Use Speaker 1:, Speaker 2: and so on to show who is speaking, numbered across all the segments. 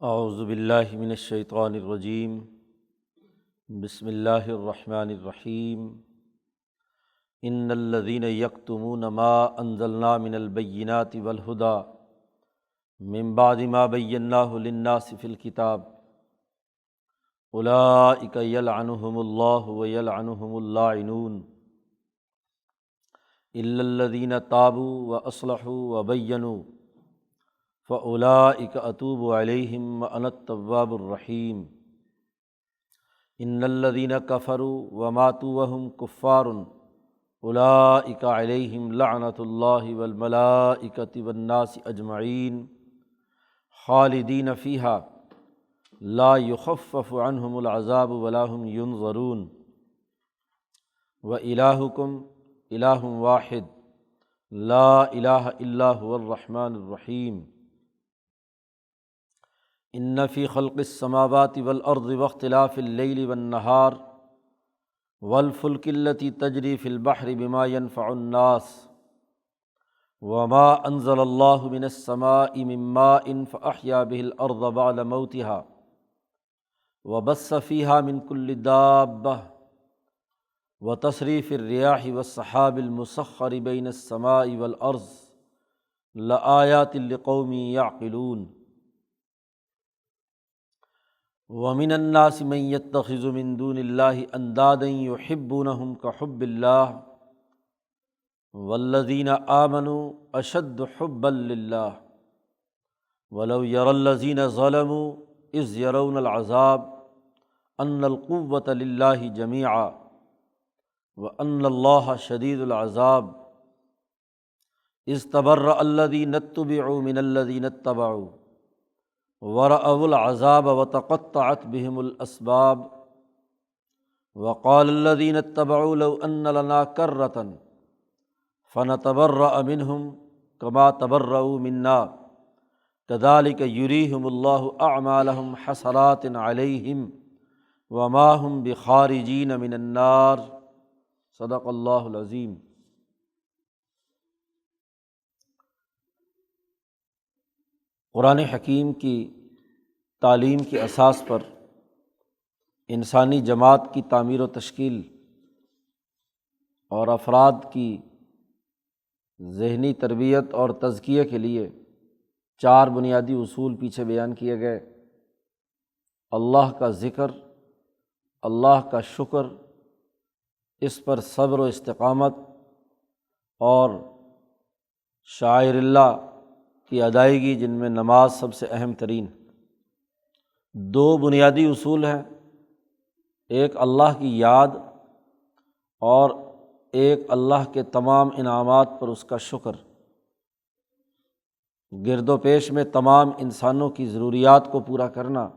Speaker 1: اعوذ باللہ من الشیطان الرجیم، بسم اللہ الرحمن الرحیم۔ ان الذین یکتمون ما انزلنا من البینات والہدی من بعد ما بیناہ للناس فی الکتاب اولئک یلعنہم اللہ ویلعنہم اللاعنون الا الذین تابوا واصلحوا وبینوا فَأُولَٰئِكَ أَتُوبُ عَلَيْهِمْ وَأَنَا التَّوَّابُ الرَّحِيمُ۔ إِنَّ الَّذِينَ كَفَرُوا وَمَاتُوا وَهُمْ كُفَّارٌ أُولَٰئِكَ عَلَيْهِمْ لَعْنَةُ اللَّهِ وَالْمَلَائِكَةِ وَالنَّاسِ أَجْمَعِينَ خَالِدِينَ فِيهَا لَا يُخَفَّفُ عَنْهُمُ الْعَذَابُ وَلَا هُمْ يُنظَرُونَ وَإِلَٰهُكُمْ إِلَٰهٌ وَاحِدٌ لَا إِلَٰهَ إِلَّا هُوَ الرَّحْمَٰنُ الرَّحِيمُ۔ ان فی خلق السماوات والارض واختلاف اللیل والنہار والفلک التی تجری فی البحر بما ينفع الناس وما انزل اللہ من السماء من ماء فاحیا به الارض بعد موتها وبث فیہا من کل دابہ وتصریف الریاح والسحاب المسخر بین السماء والارض لآیات لقوم یعقلون۔ وَمِنَ النَّاسِ مَن يَتَّخِذُ مِن دُونِ اللَّهِ أَندَادًا يُحِبُّونَهُمْ كَحُبِّ اللَّهِ وَالَّذِينَ آمَنُوا أَشَدُّ حُبًّا لِلَّهِ وَلَوْ يَرَى الَّذِينَ ظَلَمُوا إِذْ يَرَوْنَ الْعَذَابَ أَنَّ الْقُوَّةَ لِلَّهِ جَمِيعًا وَأَنَّ اللَّهَ شَدِيدُ الْعَذَابِ إِذْ تَبَرَّأَ الَّذِينَ اتُّبِعُوا مِنَ الَّذِينَ اتَّبَعُوا وَرَأَوُا الْعَذَابَ وَتَقَطَّعَتْ بِهِمُ الْأَسْبَابُ وَقَالَ الَّذِينَ اتَّبَعُوا لَوْ أَنَّ لَنَا كَرَّةً فَنَتَبَرَّأَ مِنْهُمْ كَمَا تَبَرَّؤُوا مِنَّا كَذَلِكَ يُرِيهِمُ اللَّهُ أَعْمَالَهُمْ حَسَرَاتٍ عَلَيْهِمْ وَمَا هُمْ بِخَارِجِينَ مِنَ النَّارِ۔ صدق اللہ العظیم۔ قرآن حکیم کی تعلیم کی اساس پر انسانی جماعت کی تعمیر و تشکیل اور افراد کی ذہنی تربیت اور تزکیے کے لیے 4 بنیادی اصول پیچھے بیان کیے گئے۔ اللہ کا ذکر، اللہ کا شکر، اس پر صبر و استقامت، اور شعائر اللہ کی ادائیگی جن میں نماز سب سے اہم ترین۔ 2 بنیادی اصول ہیں، ایک اللہ کی یاد اور ایک اللہ کے تمام انعامات پر اس کا شکر۔ گرد و پیش میں تمام انسانوں کی ضروریات کو پورا کرنا،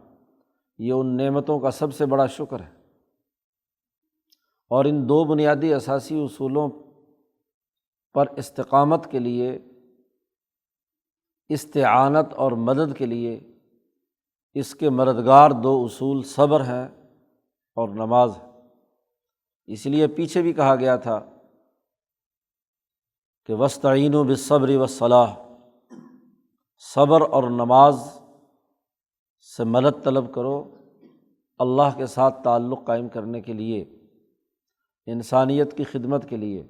Speaker 1: یہ ان نعمتوں کا سب سے بڑا شکر ہے۔ اور ان 2 بنیادی اساسی اصولوں پر استقامت کے لیے، استعانت اور مدد کے لیے اس کے مددگار 2 اصول صبر ہیں اور نماز ہے۔ اس لیے پیچھے بھی کہا گیا تھا کہ وَاسْتَعِینُوا بِالصَّبْرِ وَالصَّلَاةِ، صبر اور نماز سے مدد طلب کرو اللہ کے ساتھ تعلق قائم کرنے کے لیے، انسانیت کی خدمت کے لیے۔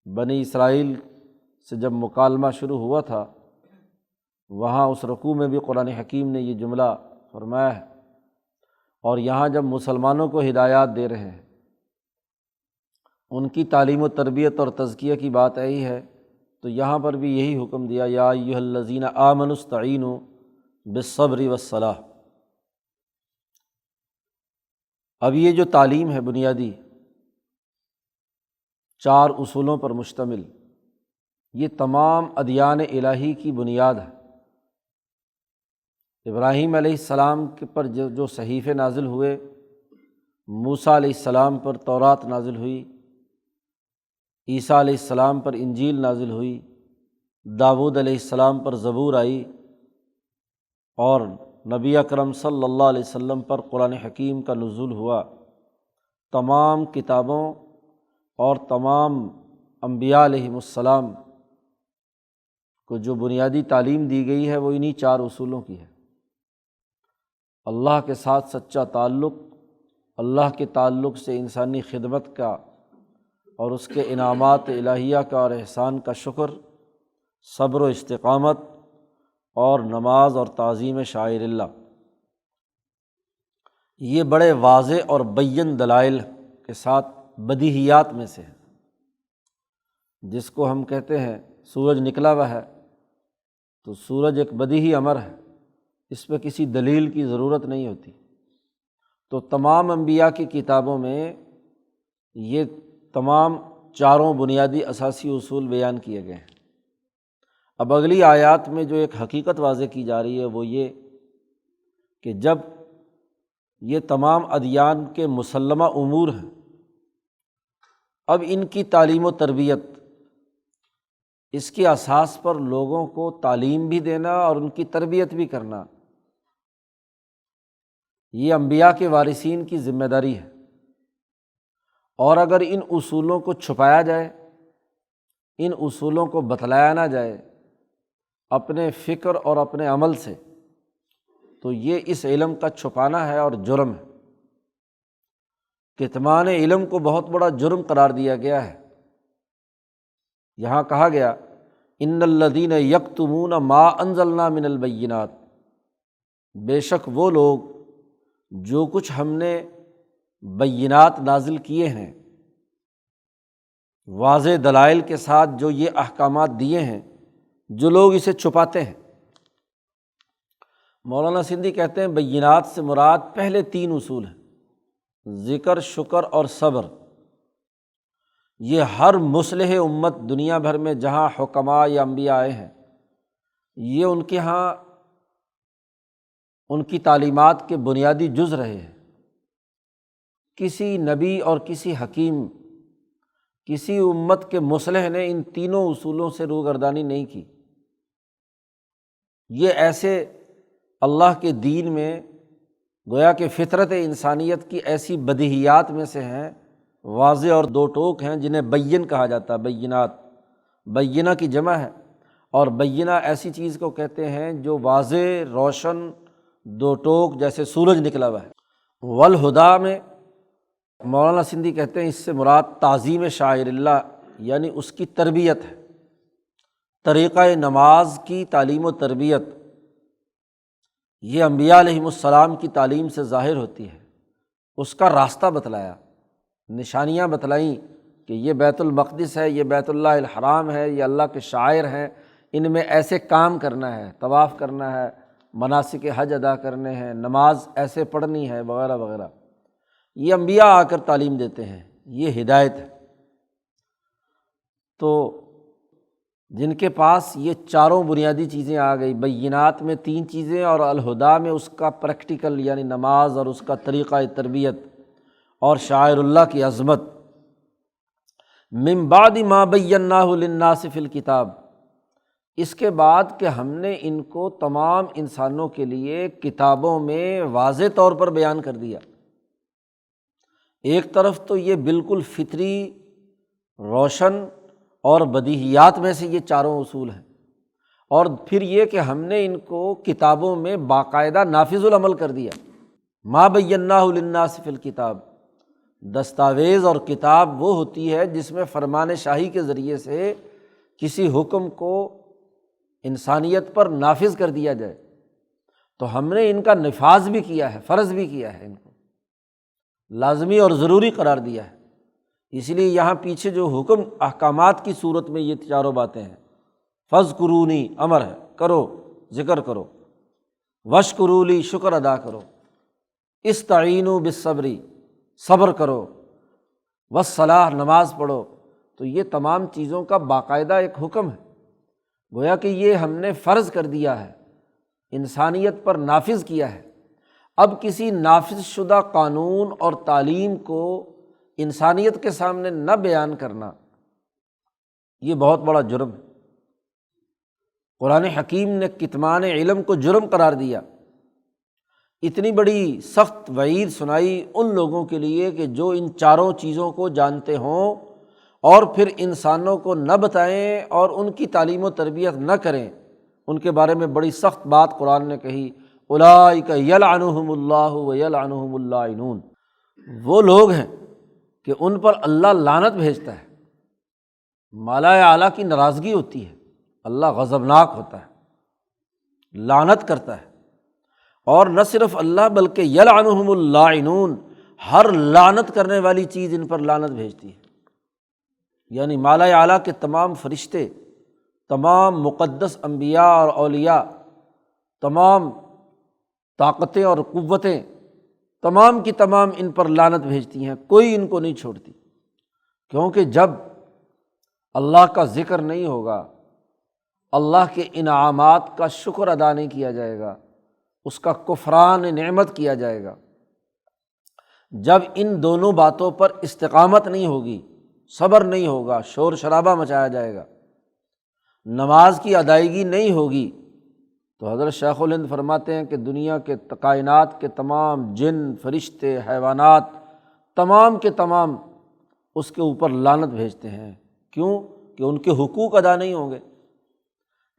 Speaker 1: بنی اسرائیل سے جب مکالمہ شروع ہوا تھا، وہاں اس رکوع میں بھی قرآن حکیم نے یہ جملہ فرمایا ہے، اور یہاں جب مسلمانوں کو ہدایات دے رہے ہیں، ان کی تعلیم و تربیت اور تزکیہ کی بات آئی ہے، تو یہاں پر بھی یہی حکم دیا، یا ایھا الذین آمنوا استعینوا بالصبر والصلاۃ۔ اب یہ جو تعلیم ہے بنیادی 4 اصولوں پر مشتمل، یہ تمام ادیان الہی کی بنیاد ہے۔ ابراہیم علیہ السلام کے پر جو صحیفے نازل ہوئے، موسیٰ علیہ السلام پر تورات نازل ہوئی، عیسیٰ علیہ السلام پر انجیل نازل ہوئی، داؤد علیہ السلام پر زبور آئی، اور نبی اکرم صلی اللہ علیہ وسلم پر قرآن حکیم کا نزول ہوا۔ تمام کتابوں اور تمام انبیاء علیہم السلام کو جو بنیادی تعلیم دی گئی ہے وہ انہی 4 اصولوں کی ہے۔ اللہ کے ساتھ سچا تعلق، اللہ کے تعلق سے انسانی خدمت کا اور اس کے انعامات الہیہ کا اور احسان کا شکر، صبر و استقامت، اور نماز اور تعظیم شعائر اللہ، یہ بڑے واضح اور بین دلائل کے ساتھ بدیہیات میں سے ہے۔ جس کو ہم کہتے ہیں سورج نکلا ہوا ہے، تو سورج ایک بدیہی امر ہے، اس پہ کسی دلیل کی ضرورت نہیں ہوتی۔ تو تمام انبیاء کی کتابوں میں یہ تمام چاروں بنیادی اساسی اصول بیان کیے گئے ہیں۔ اب اگلی آیات میں جو ایک حقیقت واضح کی جا رہی ہے وہ یہ کہ جب یہ تمام ادیان کے مسلمہ امور ہیں، اب ان کی تعلیم و تربیت، اس کے اساس پر لوگوں کو تعلیم بھی دینا اور ان کی تربیت بھی کرنا، یہ انبیاء کے وارثین کی ذمہ داری ہے۔ اور اگر ان اصولوں کو چھپایا جائے، ان اصولوں کو بتلایا نہ جائے اپنے فکر اور اپنے عمل سے، تو یہ اس علم کا چھپانا ہے اور جرم ہے۔ کتمان علم کو بہت بڑا جرم قرار دیا گیا ہے۔ یہاں کہا گیا ان الذین یکتمون ما انزلنا من البینات، بے شک وہ لوگ جو کچھ ہم نے بینات نازل کیے ہیں، واضح دلائل کے ساتھ جو یہ احکامات دیے ہیں، جو لوگ اسے چھپاتے ہیں۔ مولانا سندھی کہتے ہیں بینات سے مراد پہلے تین اصول ہیں، ذکر، شکر اور صبر۔ یہ ہر مصلح امت دنیا بھر میں جہاں حکماء یا انبیاء آئے ہیں، یہ ان کے ہاں ان کی تعلیمات کے بنیادی جز رہے ہیں۔ کسی نبی اور کسی حکیم، کسی امت کے مصلح نے ان تینوں اصولوں سے روگردانی نہیں کی۔ یہ ایسے اللہ کے دین میں گویا کہ فطرت انسانیت کی ایسی بدیہیات میں سے ہیں، واضح اور دو ٹوک ہیں، جنہیں بین کہا جاتا ہے۔ بینات، بینہ کی جمع ہے، اور بینہ ایسی چیز کو کہتے ہیں جو واضح، روشن، دو ٹوک، جیسے سورج نکلا ہوا ہے۔ والہدا میں مولانا سندھی کہتے ہیں اس سے مراد تعظیم شاعر اللہ، یعنی اس کی تربیت ہے۔ طریقہ نماز کی تعلیم و تربیت یہ انبیاء علیہم السلام کی تعلیم سے ظاہر ہوتی ہے۔ اس کا راستہ بتلایا، نشانیاں بتلائیں کہ یہ بیت المقدس ہے، یہ بیت اللہ الحرام ہے، یہ اللہ کے شاعر ہیں، ان میں ایسے کام کرنا ہے، طواف کرنا ہے، مناسک حج ادا کرنے ہیں، نماز ایسے پڑھنی ہے، وغیرہ وغیرہ۔ یہ انبیاء آ کر تعلیم دیتے ہیں، یہ ہدایت ہے۔ تو جن کے پاس یہ چاروں بنیادی چیزیں آ گئی، بینات میں تین چیزیں اور الہدا میں اس کا پریکٹیکل یعنی نماز اور اس کا طریقہ تربیت اور شاعر اللہ کی عظمت، من بعد ما بیناہ للناس فی الکتاب، اس کے بعد کہ ہم نے ان کو تمام انسانوں کے لیے کتابوں میں واضح طور پر بیان کر دیا۔ ایک طرف تو یہ بالکل فطری، روشن اور بدیہیات میں سے یہ چاروں اصول ہیں، اور پھر یہ کہ ہم نے ان کو کتابوں میں باقاعدہ نافذ العمل کر دیا۔ ما بیناہ للناس فی الکتاب، دستاویز اور کتاب وہ ہوتی ہے جس میں فرمان شاہی کے ذریعے سے کسی حکم کو انسانیت پر نافذ کر دیا جائے، تو ہم نے ان کا نفاذ بھی کیا ہے، فرض بھی کیا ہے، ان کو لازمی اور ضروری قرار دیا ہے۔ اس لیے یہاں پیچھے جو حکم احکامات کی صورت میں یہ چاروں باتیں ہیں، فاذکرونی امر ہے، کرو، ذکر کرو، واشکروا لی، شکر ادا کرو، استعینوا بالصبر، صبر کرو، والصلاۃ، نماز پڑھو۔ تو یہ تمام چیزوں کا باقاعدہ ایک حکم ہے، گویا کہ یہ ہم نے فرض کر دیا ہے، انسانیت پر نافذ کیا ہے۔ اب کسی نافذ شدہ قانون اور تعلیم کو انسانیت کے سامنے نہ بیان کرنا، یہ بہت بڑا جرم ہے۔ قرآن حکیم نے کتمان علم کو جرم قرار دیا۔ اتنی بڑی سخت وعید سنائی ان لوگوں کے لیے کہ جو ان چاروں چیزوں کو جانتے ہوں اور پھر انسانوں کو نہ بتائیں اور ان کی تعلیم و تربیت نہ کریں، ان کے بارے میں بڑی سخت بات قرآن نے کہی، اولئک یلعنہم اللہ ویلعنہم اللاعنون، وہ لوگ ہیں کہ ان پر اللہ لعنت بھیجتا ہے، مالا اعلیٰ کی ناراضگی ہوتی ہے، اللہ غضبناک ہوتا ہے، لعنت کرتا ہے۔ اور نہ صرف اللہ بلکہ یلعنہم اللاعنون، ہر لعنت کرنے والی چیز ان پر لعنت بھیجتی ہے، یعنی مالا اعلیٰ کے تمام فرشتے، تمام مقدس انبیاء اور اولیاء، تمام طاقتیں اور قوتیں، تمام کی تمام ان پر لعنت بھیجتی ہیں، کوئی ان کو نہیں چھوڑتی، کیونکہ جب اللہ کا ذکر نہیں ہوگا، اللہ کے انعامات کا شکر ادا نہیں کیا جائے گا، اس کا کفران نعمت کیا جائے گا، جب ان دونوں باتوں پر استقامت نہیں ہوگی، صبر نہیں ہوگا، شور شرابہ مچایا جائے گا، نماز کی ادائیگی نہیں ہوگی، تو حضرت شیخ الہند فرماتے ہیں کہ دنیا کے کائنات کے تمام جن، فرشتے، حیوانات، تمام کے تمام اس کے اوپر لعنت بھیجتے ہیں۔ کیوں؟ کہ ان کے حقوق ادا نہیں ہوں گے۔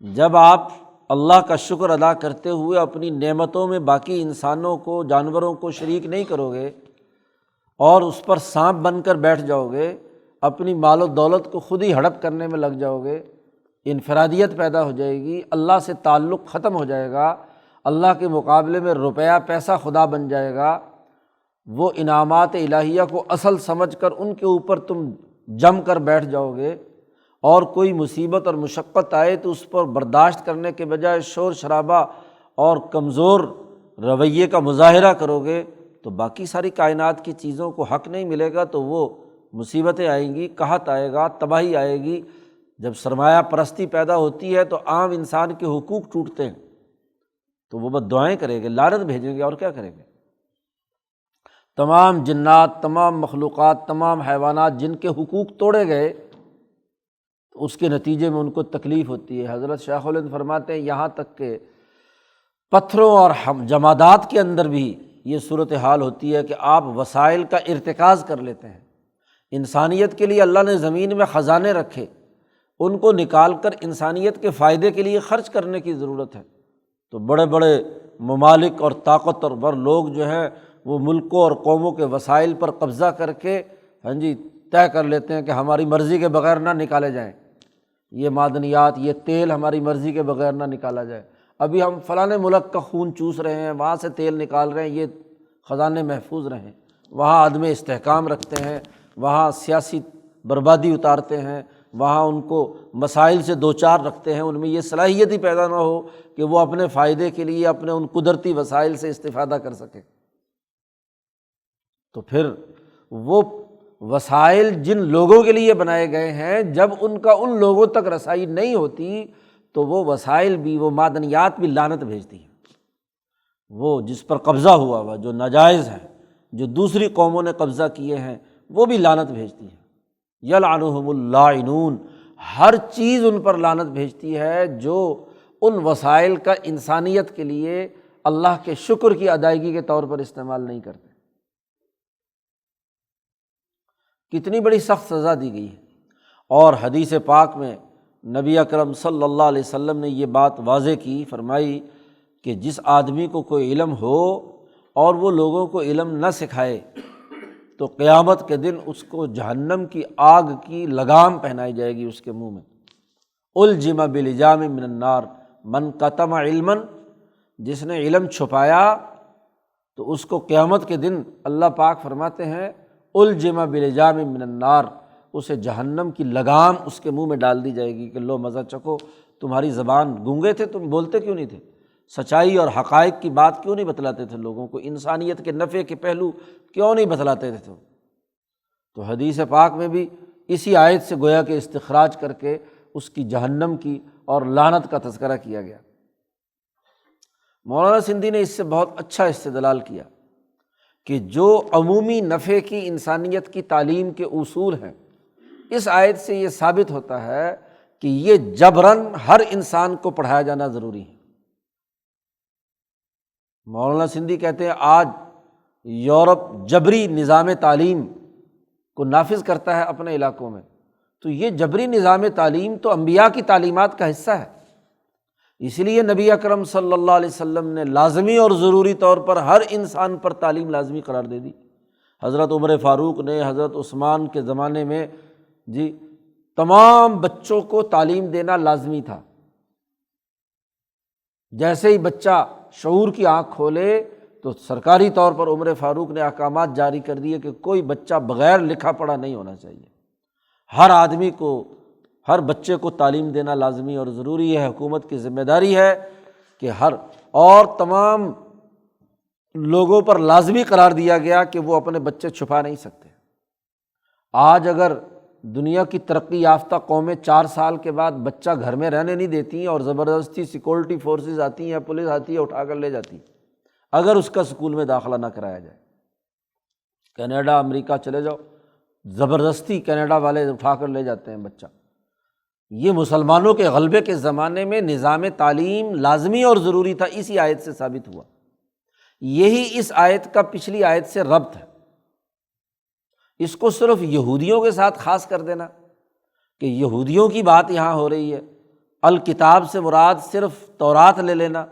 Speaker 1: جب آپ اللہ کا شکر ادا کرتے ہوئے اپنی نعمتوں میں باقی انسانوں کو، جانوروں کو شریک نہیں کرو گے اور اس پر سانپ بن کر بیٹھ جاؤ گے، اپنی مال و دولت کو خود ہی ہڑپ کرنے میں لگ جاؤ گے، انفرادیت پیدا ہو جائے گی، اللہ سے تعلق ختم ہو جائے گا، اللہ کے مقابلے میں روپیہ پیسہ خدا بن جائے گا، وہ انعامات الہیہ کو اصل سمجھ کر ان کے اوپر تم جم کر بیٹھ جاؤ گے، اور کوئی مصیبت اور مشقت آئے تو اس پر برداشت کرنے کے بجائے شور شرابہ اور کمزور رویے کا مظاہرہ کرو گے، تو باقی ساری کائنات کی چیزوں کو حق نہیں ملے گا، تو وہ مصیبتیں آئیں گی، قحط آئے گا، تباہی آئے گی۔ جب سرمایہ پرستی پیدا ہوتی ہے تو عام انسان کے حقوق ٹوٹتے ہیں، تو وہ بد دعائیں کریں گے، لعنت بھیجیں گے، اور کیا کریں گے۔ تمام جنات، تمام مخلوقات، تمام حیوانات جن کے حقوق توڑے گئے، تو اس کے نتیجے میں ان کو تکلیف ہوتی ہے۔ حضرت شیخ الہند فرماتے ہیں یہاں تک کہ پتھروں اور جمادات کے اندر بھی یہ صورتحال ہوتی ہے کہ آپ وسائل کا ارتکاز کر لیتے ہیں۔ انسانیت کے لیے اللہ نے زمین میں خزانے رکھے، ان کو نکال کر انسانیت کے فائدے کے لیے خرچ کرنے کی ضرورت ہے، تو بڑے بڑے ممالک اور طاقتور لوگ جو ہیں وہ ملکوں اور قوموں کے وسائل پر قبضہ کر کے طے کر لیتے ہیں کہ ہماری مرضی کے بغیر نہ نکالے جائیں، یہ معدنیات، یہ تیل ہماری مرضی کے بغیر نہ نکالا جائے، ابھی ہم فلاں ملک کا خون چوس رہے ہیں، وہاں سے تیل نکال رہے ہیں، یہ خزانے محفوظ رہیں، وہاں عدم استحکام رکھتے ہیں، وہاں سیاسی بربادی اتارتے ہیں، وہاں ان کو مسائل سے دوچار رکھتے ہیں، ان میں یہ صلاحیت ہی پیدا نہ ہو کہ وہ اپنے فائدے کے لیے اپنے ان قدرتی وسائل سے استفادہ کر سکے۔ تو پھر وہ وسائل جن لوگوں کے لیے بنائے گئے ہیں، جب ان کا ان لوگوں تک رسائی نہیں ہوتی تو وہ وسائل بھی، وہ معدنیات بھی لعنت بھیجتی ہیں۔ وہ جس پر قبضہ ہوا جو ناجائز ہے، جو دوسری قوموں نے قبضہ کیے ہیں، وہ بھی لعنت بھیجتی ہیں۔ یلعنہم اللاعنون، ہر چیز ان پر لعنت بھیجتی ہے جو ان وسائل کا انسانیت کے لیے اللہ کے شکر کی ادائیگی کے طور پر استعمال نہیں کرتے۔ کتنی بڑی سخت سزا دی گئی ہے۔ اور حدیث پاک میں نبی اکرم صلی اللہ علیہ وسلم نے یہ بات واضح کی، فرمائی کہ جس آدمی کو کوئی علم ہو اور وہ لوگوں کو علم نہ سکھائے تو قیامت کے دن اس کو جہنم کی آگ کی لگام پہنائی جائے گی اس کے منہ میں۔ الجم بلجام من النار من کتم علما، جس نے علم چھپایا تو اس کو قیامت کے دن اللہ پاک فرماتے ہیں الجم بلجام من النار، اسے جہنم کی لگام اس کے منہ میں ڈال دی جائے گی کہ لو مزہ چکو، تمہاری زبان گونگے تھے، تم بولتے کیوں نہیں تھے، سچائی اور حقائق کی بات کیوں نہیں بتلاتے تھے لوگوں کو، انسانیت کے نفع کے پہلو کیوں نہیں بتلاتے تھے۔ تو حدیث پاک میں بھی اسی آیت سے گویا کہ استخراج کر کے اس کی جہنم کی اور لعنت کا تذکرہ کیا گیا۔ مولانا سندھی نے اس سے بہت اچھا استدلال کیا کہ جو عمومی نفع کی انسانیت کی تعلیم کے اصول ہیں، اس آیت سے یہ ثابت ہوتا ہے کہ یہ جبراً ہر انسان کو پڑھایا جانا ضروری ہے۔ مولانا سندھی کہتے ہیں آج یورپ جبری نظام تعلیم کو نافذ کرتا ہے اپنے علاقوں میں، تو یہ جبری نظام تعلیم تو انبیاء کی تعلیمات کا حصہ ہے اس لیے نبی اکرم صلی اللہ علیہ وسلم نے لازمی اور ضروری طور پر ہر انسان پر تعلیم لازمی قرار دے دی۔ حضرت عمر فاروق نے، حضرت عثمان کے زمانے میں تمام بچوں کو تعلیم دینا لازمی تھا۔ جیسے ہی بچہ شعور کی آنکھ کھولے تو سرکاری طور پر عمر فاروق نے احکامات جاری کر دیے کہ کوئی بچہ بغیر لکھا پڑھا نہیں ہونا چاہیے، ہر آدمی کو، ہر بچے کو تعلیم دینا لازمی اور ضروری ہے۔ حکومت کی ذمہ داری ہے کہ اور تمام لوگوں پر لازمی قرار دیا گیا کہ وہ اپنے بچے چھپا نہیں سکتے۔ آج اگر دنیا کی ترقی یافتہ قومیں 4 سال کے بعد بچہ گھر میں رہنے نہیں دیتی ہیں اور زبردستی سیکورٹی فورسز آتی ہیں، پولیس آتی ہے، اٹھا کر لے جاتی ہے اگر اس کا اسکول میں داخلہ نہ کرایا جائے۔ کینیڈا، امریکہ چلے جاؤ، زبردستی کینیڈا والے اٹھا کر لے جاتے ہیں بچہ۔ یہ مسلمانوں کے غلبے کے زمانے میں نظام تعلیم لازمی اور ضروری تھا، اسی آیت سے ثابت ہوا۔ یہی اس آیت کا پچھلی آیت سے ربط ہے۔ اس کو صرف یہودیوں کے ساتھ خاص کر دینا کہ یہودیوں کی بات یہاں ہو رہی ہے، الکتاب سے مراد صرف تورات لے لینا،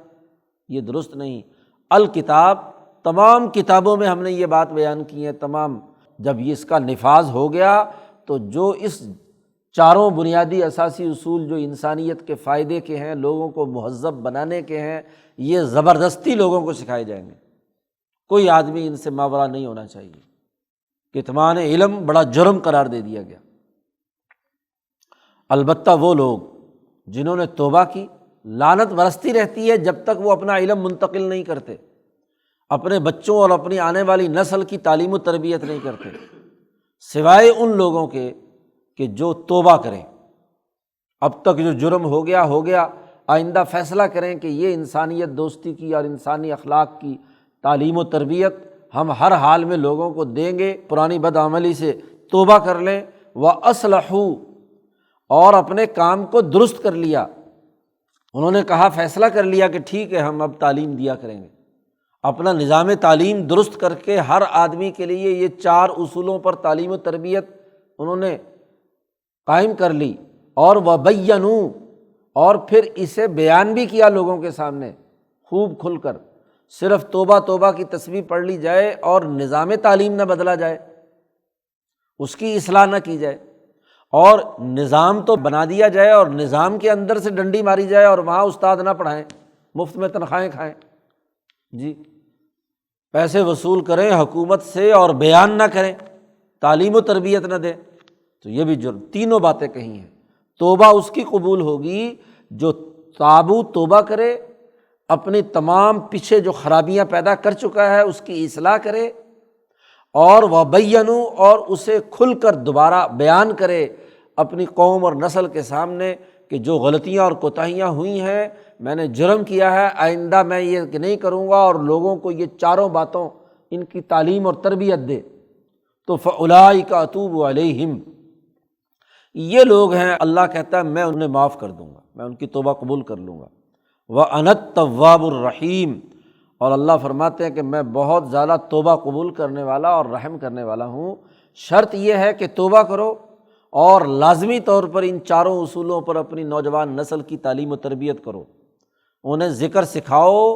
Speaker 1: یہ درست نہیں۔ الکتاب تمام کتابوں میں ہم نے یہ بات بیان کی ہے، تمام جب یہ اس کا نفاذ ہو گیا تو جو اس چاروں بنیادی اساسی اصول جو انسانیت کے فائدے کے ہیں، لوگوں کو مہذب بنانے کے ہیں، یہ زبردستی لوگوں کو سکھائے جائیں گے۔ کوئی آدمی ان سے ماورا نہیں ہونا چاہیے۔ کتمان علم بڑا جرم قرار دے دیا گیا۔ البتہ وہ لوگ جنہوں نے توبہ کی، لعنت برستی رہتی ہے جب تک وہ اپنا علم منتقل نہیں کرتے، اپنے بچوں اور اپنی آنے والی نسل کی تعلیم و تربیت نہیں کرتے، سوائے ان لوگوں کے کہ جو توبہ کریں۔ اب تک جو جرم ہو گیا، آئندہ فیصلہ کریں کہ یہ انسانیت دوستی کی اور انسانی اخلاق کی تعلیم و تربیت ہم ہر حال میں لوگوں کو دیں گے، پرانی بدعملی سے توبہ کر لیں۔ وَأَصْلَحُوا، اور اپنے کام کو درست کر لیا، انہوں نے کہا، فیصلہ کر لیا کہ ٹھیک ہے ہم اب تعلیم دیا کریں گے، اپنا نظام تعلیم درست کر کے ہر آدمی کے لیے یہ 4 اصولوں پر تعلیم و تربیت انہوں نے قائم کر لی۔ اور وَبَيَّنُوا، اور پھر اسے بیان بھی کیا لوگوں کے سامنے خوب کھل کر، صرف توبہ کی تسبیح پڑھ لی جائے اور نظام تعلیم نہ بدلا جائے، اس کی اصلاح نہ کی جائے، اور نظام تو بنا دیا جائے اور نظام کے اندر سے ڈنڈی ماری جائے اور وہاں استاد نہ پڑھائیں، مفت میں تنخواہیں کھائیں، پیسے وصول کریں حکومت سے اور بیان نہ کریں، تعلیم و تربیت نہ دیں، تو یہ بھی جرم۔ تینوں باتیں کہی ہیں۔ توبہ اس کی قبول ہوگی جو توبہ کرے، اپنی تمام پیچھے جو خرابیاں پیدا کر چکا ہے اس کی اصلاح کرے، اور وَبَيَّنُوا، اور اسے کھل کر دوبارہ بیان کرے اپنی قوم اور نسل کے سامنے کہ جو غلطیاں اور کوتاہیاں ہوئی ہیں، میں نے جرم کیا ہے، آئندہ میں یہ نہیں کروں گا، اور لوگوں کو یہ 4 باتوں ان کی تعلیم اور تربیت دے۔ تو فَأُولَٰئِکَ أَتُوبُ عَلَيْهِمْ، یہ لوگ ہیں اللہ کہتا ہے میں انہیں معاف کر دوں گا، میں ان کی توبہ قبول کر لوں گا۔ وَأَنَا التَّوَّابُ الرَّحِيمُ، اور اللہ فرماتے ہیں کہ میں بہت زیادہ توبہ قبول کرنے والا اور رحم کرنے والا ہوں۔ شرط یہ ہے کہ توبہ کرو اور لازمی طور پر ان 4 اصولوں پر اپنی نوجوان نسل کی تعلیم و تربیت کرو، انہیں ذکر سکھاؤ،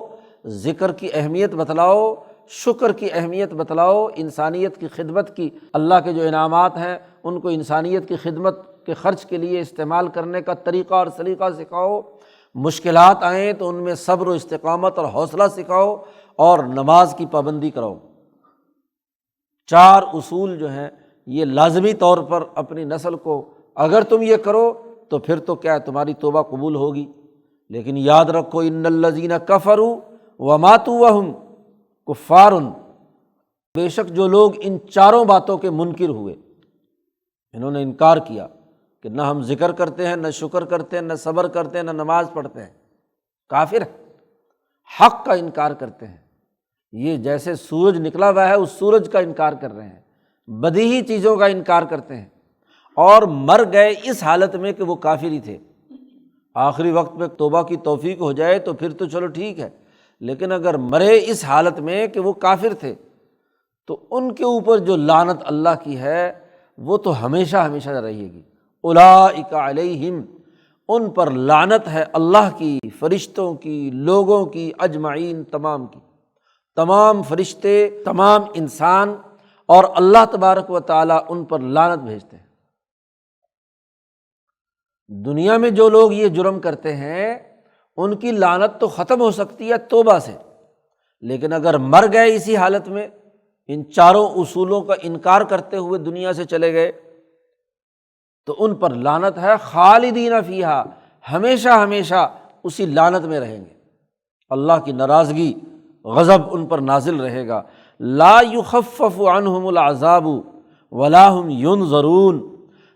Speaker 1: ذکر کی اہمیت بتلاؤ، شکر کی اہمیت بتلاؤ، انسانیت کی خدمت کی، اللہ کے جو انعامات ہیں ان کو انسانیت کی خدمت کے خرچ کے لیے استعمال کرنے کا طریقہ اور سلیقہ سکھاؤ، مشکلات آئیں تو ان میں صبر و استقامت اور حوصلہ سکھاؤ، اور نماز کی پابندی کراؤ۔ 4 اصول جو ہیں یہ لازمی طور پر اپنی نسل کو اگر تم یہ کرو تو پھر تو کیا تمہاری توبہ قبول ہوگی۔ لیکن یاد رکھو، ان الذین کفروا وماتوا وہم کفار، بے شک جو لوگ ان 4 باتوں کے منکر ہوئے، انہوں نے انکار کیا کہ نہ ہم ذکر کرتے ہیں، نہ شکر کرتے ہیں، نہ صبر کرتے ہیں، نہ نماز پڑھتے ہیں، کافر ہیں، حق کا انکار کرتے ہیں، یہ جیسے سورج نکلا ہوا ہے اس سورج کا انکار کر رہے ہیں، بدیہی چیزوں کا انکار کرتے ہیں، اور مر گئے اس حالت میں کہ وہ کافر ہی تھے۔ آخری وقت میں توبہ کی توفیق ہو جائے تو پھر تو چلو ٹھیک ہے، لیکن اگر مرے اس حالت میں کہ وہ کافر تھے تو ان کے اوپر جو لعنت اللہ کی ہے وہ تو ہمیشہ ہمیشہ رہے گی۔ اولئک علیہم، ان پر لعنت ہے اللہ کی، فرشتوں کی، لوگوں کی، اجمعین، تمام کی، تمام فرشتے، تمام انسان، اور اللہ تبارک و تعالیٰ ان پر لعنت بھیجتے ہیں۔ دنیا میں جو لوگ یہ جرم کرتے ہیں ان کی لعنت تو ختم ہو سکتی ہے توبہ سے، لیکن اگر مر گئے اسی حالت میں، ان چاروں اصولوں کا انکار کرتے ہوئے دنیا سے چلے گئے، تو ان پر لعنت ہے، خالدین فیہا، ہمیشہ ہمیشہ اسی لعنت میں رہیں گے، اللہ کی ناراضگی، غضب ان پر نازل رہے گا۔ لا یخفف عنہم العذاب ولا ہم ینظرون،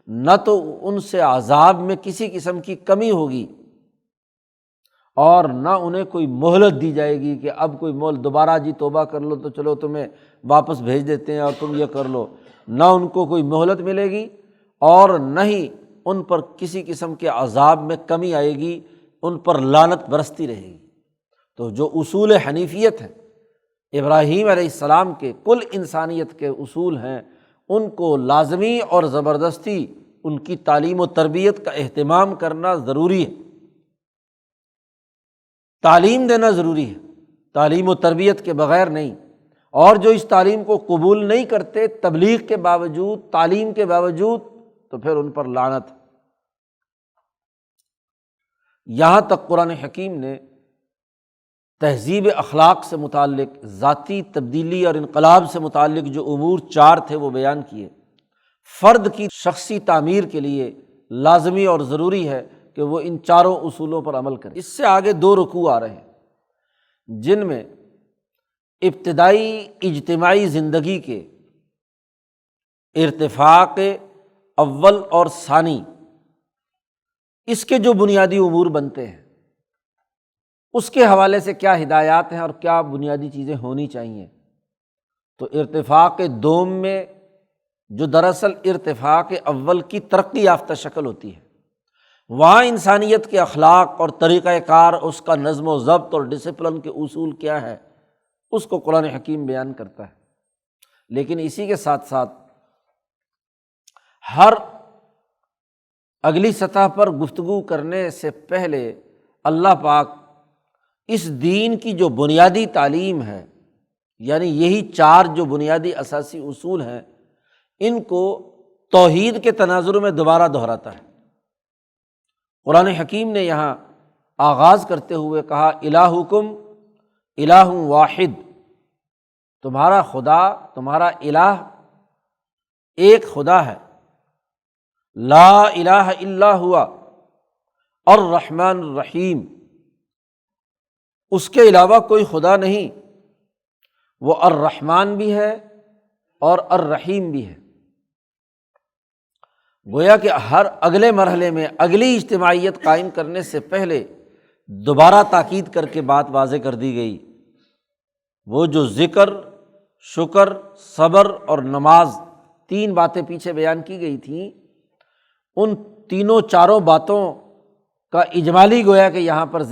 Speaker 1: نہ تو ان سے عذاب میں کسی قسم کی کمی ہوگی اور نہ انہیں کوئی مہلت دی جائے گی کہ اب کوئی دوبارہ جی توبہ کر لو تو چلو تمہیں واپس بھیج دیتے ہیں اور تم یہ کر لو، نہ ان کو کوئی مہلت ملے گی اور نہ ہی ان پر کسی قسم کے عذاب میں کمی آئے گی، ان پر لعنت برستی رہے گی۔ تو جو اصول حنیفیت ہیں، ابراہیم علیہ السلام کے، کل انسانیت کے اصول ہیں، ان کو لازمی اور زبردستی ان کی تعلیم و تربیت کا اہتمام کرنا ضروری ہے، تعلیم دینا ضروری ہے، تعلیم و تربیت کے بغیر نہیں۔ اور جو اس تعلیم کو قبول نہیں کرتے تبلیغ کے باوجود، تعلیم کے باوجود، تو پھر ان پر لعنت۔ یہاں تک قرآن حکیم نے تہذیب اخلاق سے متعلق، ذاتی تبدیلی اور انقلاب سے متعلق جو امور 4 تھے وہ بیان کیے۔ فرد کی شخصی تعمیر کے لیے لازمی اور ضروری ہے کہ وہ ان 4 اصولوں پر عمل کرے۔ اس سے آگے 2 رکوع آ رہے ہیں جن میں ابتدائی اجتماعی زندگی کے ارتفاق اول اور ثانی، اس کے جو بنیادی امور بنتے ہیں اس کے حوالے سے کیا ہدایات ہیں اور کیا بنیادی چیزیں ہونی چاہیے۔ تو ارتفاق دوم میں جو دراصل ارتفاق اول کی ترقی یافتہ شکل ہوتی ہے، وہاں انسانیت کے اخلاق اور طریقہ کار، اس کا نظم و ضبط اور ڈسپلن کے اصول کیا ہے، اس کو قرآن حکیم بیان کرتا ہے۔ لیکن اسی کے ساتھ ساتھ ہر اگلی سطح پر گفتگو کرنے سے پہلے اللہ پاک اس دین کی جو بنیادی تعلیم ہے، یعنی یہی 4 جو بنیادی اساسی اصول ہیں، ان کو توحید کے تناظر میں دوبارہ دہراتا ہے۔ قرآن حکیم نے یہاں آغاز کرتے ہوئے کہا الہکم الہ واحد، تمہارا خدا، تمہارا الہ ایک خدا ہے، لا الہ الا ہوا الرحمن الرحیم، اس کے علاوہ کوئی خدا نہیں، وہ الرحمن بھی ہے اور الرحیم بھی ہے۔ گویا کہ ہر اگلے مرحلے میں اگلی اجتماعیت قائم کرنے سے پہلے دوبارہ تاکید کر کے بات واضح کر دی گئی، وہ جو ذکر، شکر، صبر اور نماز 3 باتیں پیچھے بیان کی گئی تھیں، ان تینوں 4 باتوں کا اجمالی گویا کہ یہاں پر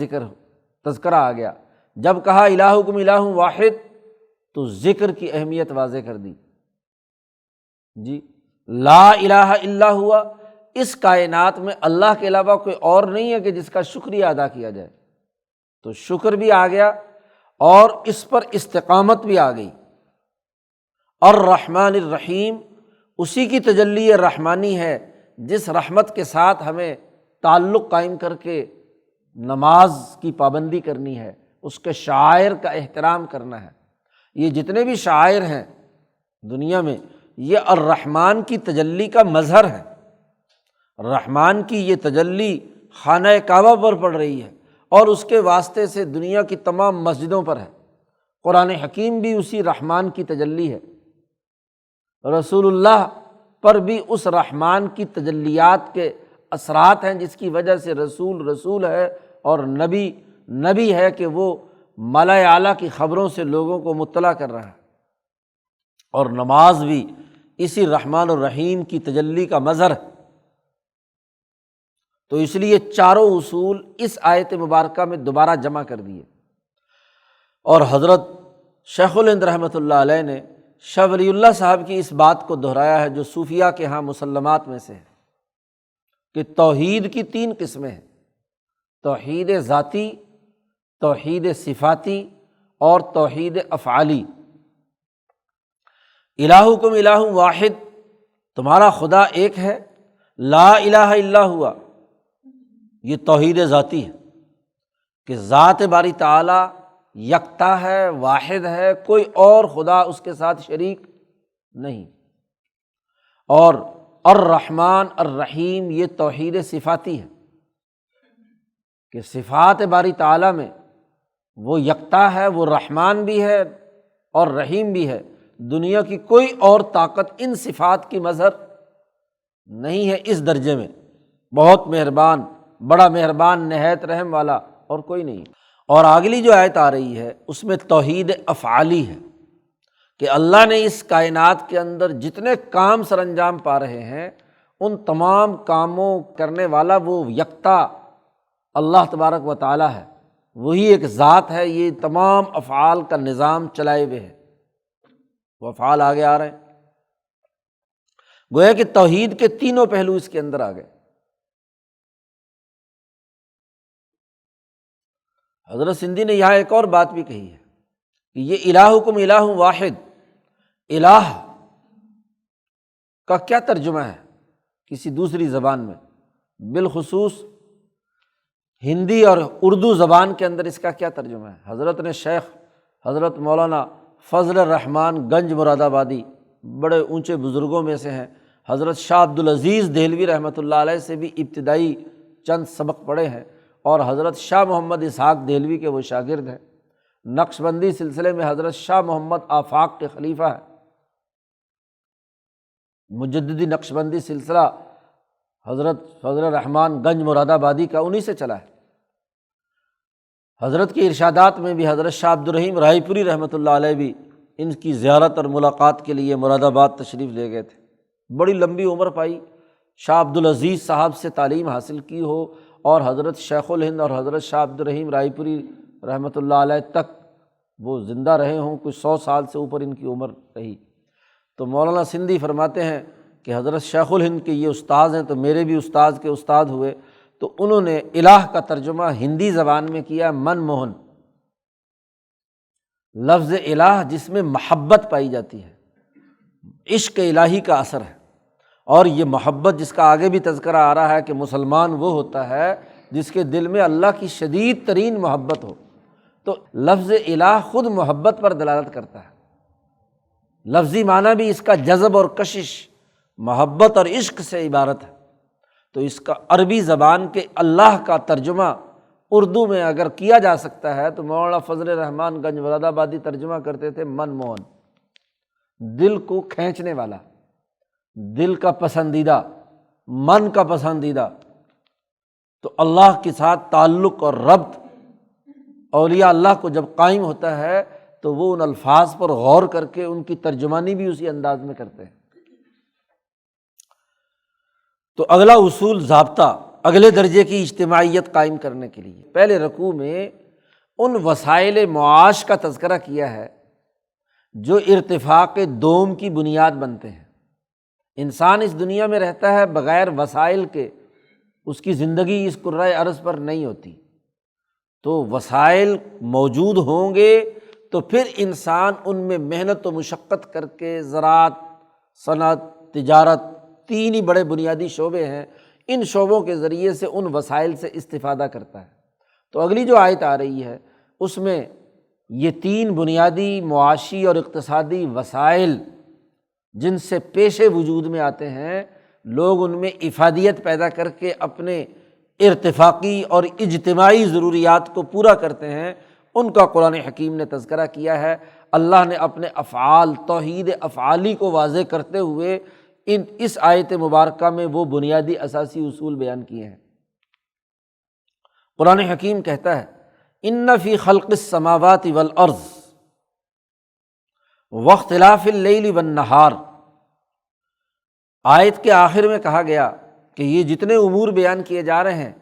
Speaker 1: تذکرہ آ گیا۔ جب کہا الہکم الہ واحد تو ذکر کی اہمیت واضح کر دی، جی لا الہ الا ہوا، اس کائنات میں اللہ کے علاوہ کوئی اور نہیں ہے کہ جس کا شکریہ ادا کیا جائے، تو شکر بھی آ گیا اور اس پر استقامت بھی آ گئی۔ الرحمن الرحیم، اسی کی تجلی رحمانی ہے جس رحمت کے ساتھ ہمیں تعلق قائم کر کے نماز کی پابندی کرنی ہے، اس کے شعائر کا احترام کرنا ہے۔ یہ جتنے بھی شعائر ہیں دنیا میں، یہ الرحمن کی تجلی کا مظہر ہے۔ رحمان کی یہ تجلی خانہ کعبہ پر پڑ رہی ہے اور اس کے واسطے سے دنیا کی تمام مسجدوں پر ہے۔ قرآن حکیم بھی اسی رحمان کی تجلی ہے، رسول اللہ پر بھی اس رحمان کی تجلیات کے اثرات ہیں، جس کی وجہ سے رسول ہے اور نبی ہے کہ وہ ملأ اعلیٰ کی خبروں سے لوگوں کو مطلع کر رہا ہے۔ اور نماز بھی اسی رحمان الرحیم کی تجلی کا مظہر ہے۔ تو اس لیے 4 اصول اس آیت مبارکہ میں دوبارہ جمع کر دیے، اور حضرت شیخ الہند رحمۃ اللہ علیہ نے شاہ ولی اللہ صاحب کی اس بات کو دہرایا ہے جو صوفیہ کے ہاں مسلمات میں سے ہے کہ توحید کی 3 قسمیں ہیں۔ توحید ذاتی، توحید صفاتی اور توحید افعالی۔ الہکم الہ واحد، تمہارا خدا ایک ہے، لا الہ الا ہوا، یہ توحید ذاتی ہے کہ ذات باری تعالیٰ یکتا ہے، واحد ہے، کوئی اور خدا اس کے ساتھ شریک نہیں۔ اور الرحمن الرحیم، یہ توحید صفاتی ہے کہ صفات باری تعالیٰ میں وہ یکتا ہے، وہ رحمان بھی ہے اور رحیم بھی ہے۔ دنیا کی کوئی اور طاقت ان صفات کی مظہر نہیں ہے اس درجے میں۔ بہت مہربان، بڑا مہربان، نہایت رحم والا، اور کوئی نہیں۔ اور اگلی جو آیت آ رہی ہے اس میں توحید افعالی ہے کہ اللہ نے اس کائنات کے اندر جتنے کام سر انجام پا رہے ہیں ان تمام کاموں کرنے والا وہ یکتا اللہ تبارک و تعالیٰ ہے، وہی ایک ذات ہے، یہ تمام افعال کا نظام چلائے ہوئے ہے۔ وہ افعال آگے آ رہے ہیں، گویا کہ توحید کے تینوں پہلو اس کے اندر آ گئے۔ حضرت سندھی نے یہاں ایک اور بات بھی کہی ہے کہ یہ الہکم الہ واحد، الہ کا کیا ترجمہ ہے کسی دوسری زبان میں، بالخصوص ہندی اور اردو زبان کے اندر اس کا کیا ترجمہ ہے؟ حضرت نے شیخ حضرت مولانا فضل الرحمن گنج مراد آبادی، بڑے اونچے بزرگوں میں سے ہیں، حضرت شاہ عبدالعزیز دہلوی رحمۃ اللہ علیہ سے بھی ابتدائی چند سبق پڑھے ہیں، اور حضرت شاہ محمد اسحاق دہلوی کے وہ شاگرد ہیں۔ نقشبندی سلسلے میں حضرت شاہ محمد آفاق کے خلیفہ ہیں۔ مجددی نقشبندی سلسلہ حضرت فضل الرحمن گنج مراد آبادی کا انہی سے چلا ہے۔ حضرت کے ارشادات میں بھی حضرت شاہ عبدالرحیم رائے پوری رحمۃ اللہ علیہ بھی ان کی زیارت اور ملاقات کے لیے مراد آباد تشریف لے گئے تھے۔ بڑی لمبی عمر پائی، شاہ عبدالعزیز صاحب سے تعلیم حاصل کی ہو، اور حضرت شیخ الہند اور حضرت شاہ عبدالرحیم رائے پوری رحمۃ اللہ علیہ تک وہ زندہ رہے ہوں، کچھ 100 سال سے اوپر ان کی عمر رہی۔ تو مولانا سندھی فرماتے ہیں کہ حضرت شیخ الہند کے یہ استاذ ہیں، تو میرے بھی استاذ کے استاد ہوئے، تو انہوں نے الہ کا ترجمہ ہندی زبان میں کیا من موہن، لفظ الہ جس میں محبت پائی جاتی ہے، عشق الہی کا اثر ہے۔ اور یہ محبت جس کا آگے بھی تذکرہ آ رہا ہے کہ مسلمان وہ ہوتا ہے جس کے دل میں اللہ کی شدید ترین محبت ہو، تو لفظ الہ خود محبت پر دلالت کرتا ہے۔ لفظی معنی بھی اس کا جذب اور کشش، محبت اور عشق سے عبارت ہے۔ تو اس کا عربی زبان کے اللہ کا ترجمہ اردو میں اگر کیا جا سکتا ہے تو مولانا فضل الرحمن گنج مراد آبادی ترجمہ کرتے تھے من موہن، دل کو کھینچنے والا، دل کا پسندیدہ، من کا پسندیدہ۔ تو اللہ کے ساتھ تعلق اور ربط اولیاء اللہ کو جب قائم ہوتا ہے تو وہ ان الفاظ پر غور کر کے ان کی ترجمانی بھی اسی انداز میں کرتے ہیں۔ تو اگلا اصول ضابطہ اگلے درجے کی اجتماعیت قائم کرنے کے لیے پہلے رکوع میں ان وسائل معاش کا تذکرہ کیا ہے جو ارتفاق دوم کی بنیاد بنتے ہیں۔ انسان اس دنیا میں رہتا ہے بغیر وسائل کے، اس کی زندگی اس کرۂ ارض پر نہیں ہوتی۔ تو وسائل موجود ہوں گے تو پھر انسان ان میں محنت و مشقت کر کے زراعت، صنعت، تجارت، تین ہی بڑے بنیادی شعبے ہیں، ان شعبوں کے ذریعے سے ان وسائل سے استفادہ کرتا ہے۔ تو اگلی جو آیت آ رہی ہے اس میں یہ تین بنیادی معاشی اور اقتصادی وسائل جن سے پیش وجود میں آتے ہیں، لوگ ان میں افادیت پیدا کر کے اپنے ارتفاقی اور اجتماعی ضروریات کو پورا کرتے ہیں، ان کا قرآن حکیم نے تذکرہ کیا ہے۔ اللہ نے اپنے افعال، توحید افعالی کو واضح کرتے ہوئے اس آیت مبارکہ میں وہ بنیادی اساسی اصول بیان کیے ہیں۔ قرآن حکیم کہتا ہے ان فی خلق السماوات والارض واختلاف اللیل والنہار۔ آیت کے آخر میں کہا گیا کہ یہ جتنے امور بیان کیے جا رہے ہیں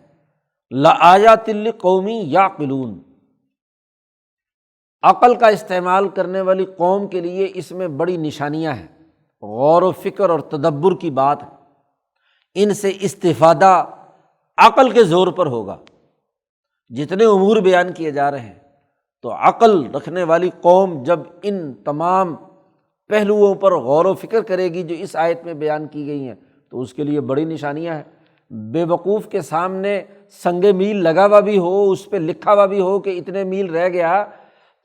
Speaker 1: لآیات لقوم یعقلون، عقل کا استعمال کرنے والی قوم کے لیے اس میں بڑی نشانیاں ہیں، غور و فکر اور تدبر کی بات ہے۔ ان سے استفادہ عقل کے زور پر ہوگا۔ جتنے امور بیان کیے جا رہے ہیں، تو عقل رکھنے والی قوم جب ان تمام پہلوؤں پر غور و فکر کرے گی جو اس آیت میں بیان کی گئی ہیں، تو اس کے لیے بڑی نشانیاں ہیں۔ بے وقوف کے سامنے سنگ میل لگا ہوا بھی ہو، اس پہ لکھا ہوا بھی ہو کہ اتنے میل رہ گیا،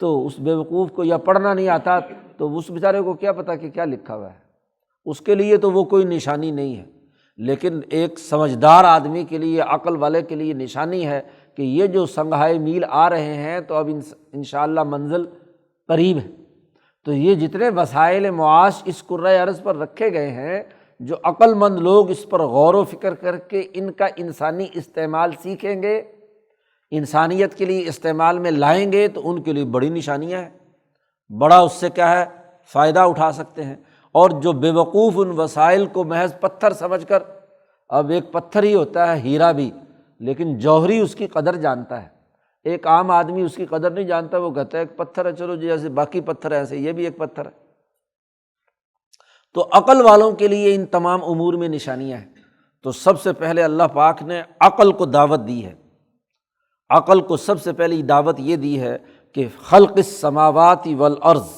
Speaker 1: تو اس بے وقوف کو یا پڑھنا نہیں آتا تو اس بیچارے کو کیا پتہ کہ کیا لکھا ہوا ہے، اس کے لیے تو وہ کوئی نشانی نہیں ہے۔ لیکن ایک سمجھدار آدمی کے لیے، عقل والے کے لیے نشانی ہے کہ یہ جو سنگھائے میل آ رہے ہیں تو اب انشاءاللہ منزل قریب ہے۔ تو یہ جتنے وسائل معاش اس کرۂ ارض پر رکھے گئے ہیں، جو عقل مند لوگ اس پر غور و فکر کر کے ان کا انسانی استعمال سیکھیں گے، انسانیت کے لیے استعمال میں لائیں گے، تو ان کے لیے بڑی نشانیاں ہیں، بڑا اس سے کیا ہے فائدہ اٹھا سکتے ہیں۔ اور جو بے وقوف ان وسائل کو محض پتھر سمجھ کر، اب ایک پتھر ہی ہوتا ہے ہیرا بھی، لیکن جوہری اس کی قدر جانتا ہے، ایک عام آدمی اس کی قدر نہیں جانتا، وہ کہتا ہے ایک پتھر ہے، چلو جی جیسے باقی پتھر ہے ایسے یہ بھی ایک پتھر ہے۔ تو عقل والوں کے لیے ان تمام امور میں نشانیاں ہیں۔ تو سب سے پہلے اللہ پاک نے عقل کو دعوت دی ہے، عقل کو سب سے پہلی دعوت یہ دی ہے کہ خلق السماوات والارض،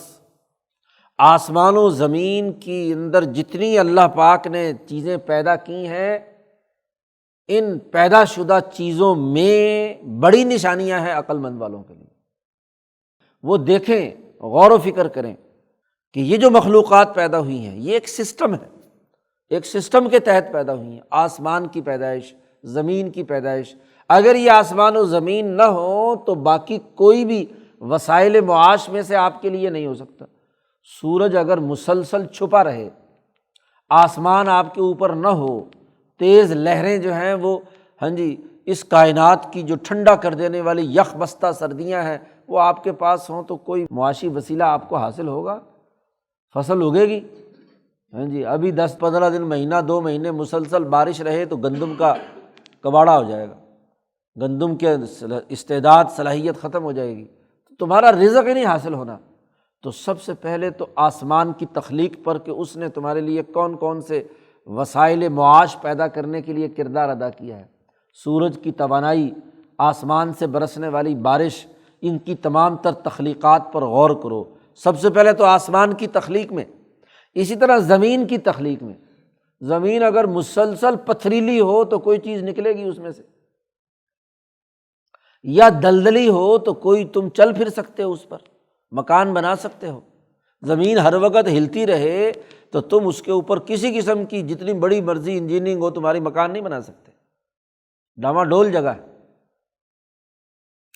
Speaker 1: آسمان و زمین کی اندر جتنی اللہ پاک نے چیزیں پیدا کی ہیں، ان پیدا شدہ چیزوں میں بڑی نشانیاں ہیں عقل مند والوں کے لیے۔ وہ دیکھیں، غور و فکر کریں کہ یہ جو مخلوقات پیدا ہوئی ہیں یہ ایک سسٹم ہے، ایک سسٹم کے تحت پیدا ہوئی ہیں۔ آسمان کی پیدائش، زمین کی پیدائش، اگر یہ آسمان و زمین نہ ہو تو باقی کوئی بھی وسائل معاش میں سے آپ کے لیے نہیں ہو سکتا۔ سورج اگر مسلسل چھپا رہے، آسمان آپ کے اوپر نہ ہو، تیز لہریں جو ہیں وہ اس کائنات کی جو ٹھنڈا کر دینے والی یخ بستہ سردیاں ہیں وہ آپ کے پاس ہوں، تو کوئی معاشی وسیلہ آپ کو حاصل ہوگا؟ فصل اگے گی؟ ابھی 10-15 دن، مہینہ 2 مہینے مسلسل بارش رہے تو گندم کا کباڑا ہو جائے گا، گندم کے استعداد صلاحیت ختم ہو جائے گی، تو تمہارا رزق ہی نہیں حاصل ہونا۔ تو سب سے پہلے تو آسمان کی تخلیق پر کہ اس نے تمہارے لیے کون کون سے وسائل معاش پیدا کرنے کے لیے کردار ادا کیا ہے، سورج کی توانائی، آسمان سے برسنے والی بارش، ان کی تمام تر تخلیقات پر غور کرو۔ سب سے پہلے تو آسمان کی تخلیق میں، اسی طرح زمین کی تخلیق میں۔ زمین اگر مسلسل پتھریلی ہو تو کوئی چیز نکلے گی اس میں سے، یا دلدلی ہو تو کوئی تم چل پھر سکتے ہو، اس پر مکان بنا سکتے ہو۔ زمین ہر وقت ہلتی رہے تو تم اس کے اوپر کسی قسم کی جتنی بڑی مرضی انجینئرنگ ہو تمہاری مکان نہیں بنا سکتے، ڈاما ڈول جگہ ہے،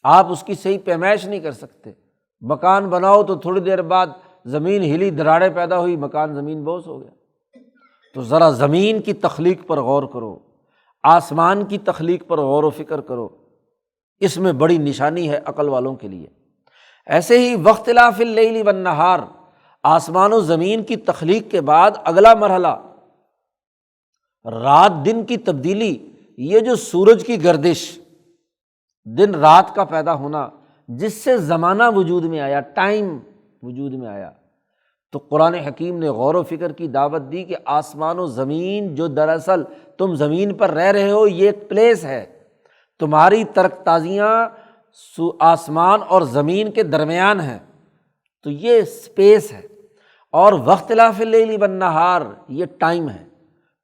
Speaker 1: آپ اس کی صحیح پیمائش نہیں کر سکتے۔ مکان بناؤ تو تھوڑی دیر بعد زمین ہلی، دراڑیں پیدا ہوئی، مکان زمین بوس ہو گیا۔ تو ذرا زمین کی تخلیق پر غور کرو، آسمان کی تخلیق پر غور و فکر کرو، اس میں بڑی نشانی ہے عقل والوں کے لیے۔ ایسے ہی واختلاف اللیل والنہار، آسمان و زمین کی تخلیق کے بعد اگلا مرحلہ رات دن کی تبدیلی، یہ جو سورج کی گردش، دن رات کا پیدا ہونا، جس سے زمانہ وجود میں آیا، ٹائم وجود میں آیا، تو قرآن حکیم نے غور و فکر کی دعوت دی کہ آسمان و زمین جو دراصل تم زمین پر رہ رہے ہو یہ ایک پلیس ہے، تمہاری ترک تازیاں آسمان اور زمین کے درمیان ہیں، تو یہ سپیس ہے۔ اور واختلاف اللیل والنہار، یہ ٹائم ہے،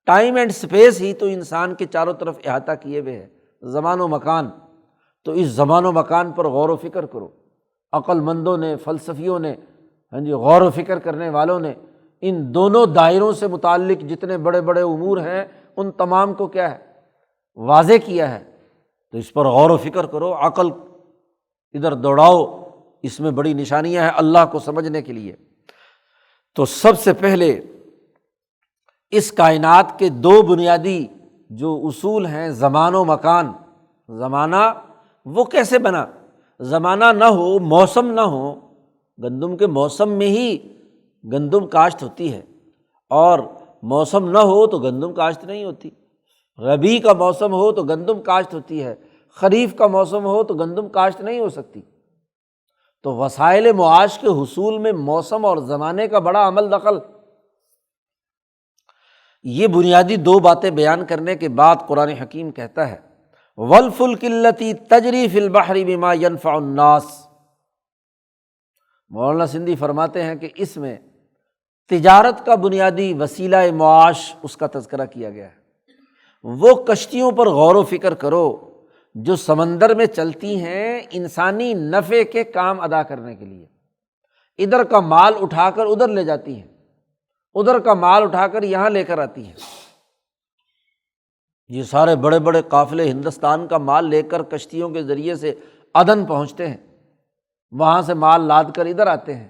Speaker 1: ٹائم اینڈ سپیس ہی تو انسان کے چاروں طرف احاطہ کیے ہوئے ہے، زمان و مکان۔ تو اس زمان و مکان پر غور و فکر کرو، عقل مندوں نے، فلسفیوں نے، غور و فکر کرنے والوں نے ان دونوں دائروں سے متعلق جتنے بڑے بڑے امور ہیں ان تمام کو کیا ہے واضح کیا ہے۔ تو اس پر غور و فکر کرو، عقل ادھر دوڑاؤ، اس میں بڑی نشانیاں ہیں اللہ کو سمجھنے کے لیے۔ تو سب سے پہلے اس کائنات کے 2 بنیادی جو اصول ہیں، زمان و مکان۔ زمانہ وہ کیسے بنا؟ زمانہ نہ ہو، موسم نہ ہو، گندم کے موسم میں ہی گندم کاشت ہوتی ہے، اور موسم نہ ہو تو گندم کاشت نہیں ہوتی۔ ربیع کا موسم ہو تو گندم کاشت ہوتی ہے، خریف کا موسم ہو تو گندم کاشت نہیں ہو سکتی۔ تو وسائل معاش کے حصول میں موسم اور زمانے کا بڑا عمل دخل۔ یہ بنیادی 2 باتیں بیان کرنے کے بعد قرآن حکیم کہتا ہے والفلک التی تجری فی البحر بما ینفع الناس۔ مولانا سندھی فرماتے ہیں کہ اس میں تجارت کا بنیادی وسیلہ معاش اس کا تذکرہ کیا گیا ہے۔ وہ کشتیوں پر غور و فکر کرو جو سمندر میں چلتی ہیں انسانی نفع کے کام ادا کرنے کے لیے، ادھر کا مال اٹھا کر ادھر لے جاتی ہیں، ادھر کا مال اٹھا کر یہاں لے کر آتی ہیں۔ یہ سارے بڑے بڑے قافلے ہندوستان کا مال لے کر کشتیوں کے ذریعے سے عدن پہنچتے ہیں، وہاں سے مال لاد کر ادھر آتے ہیں۔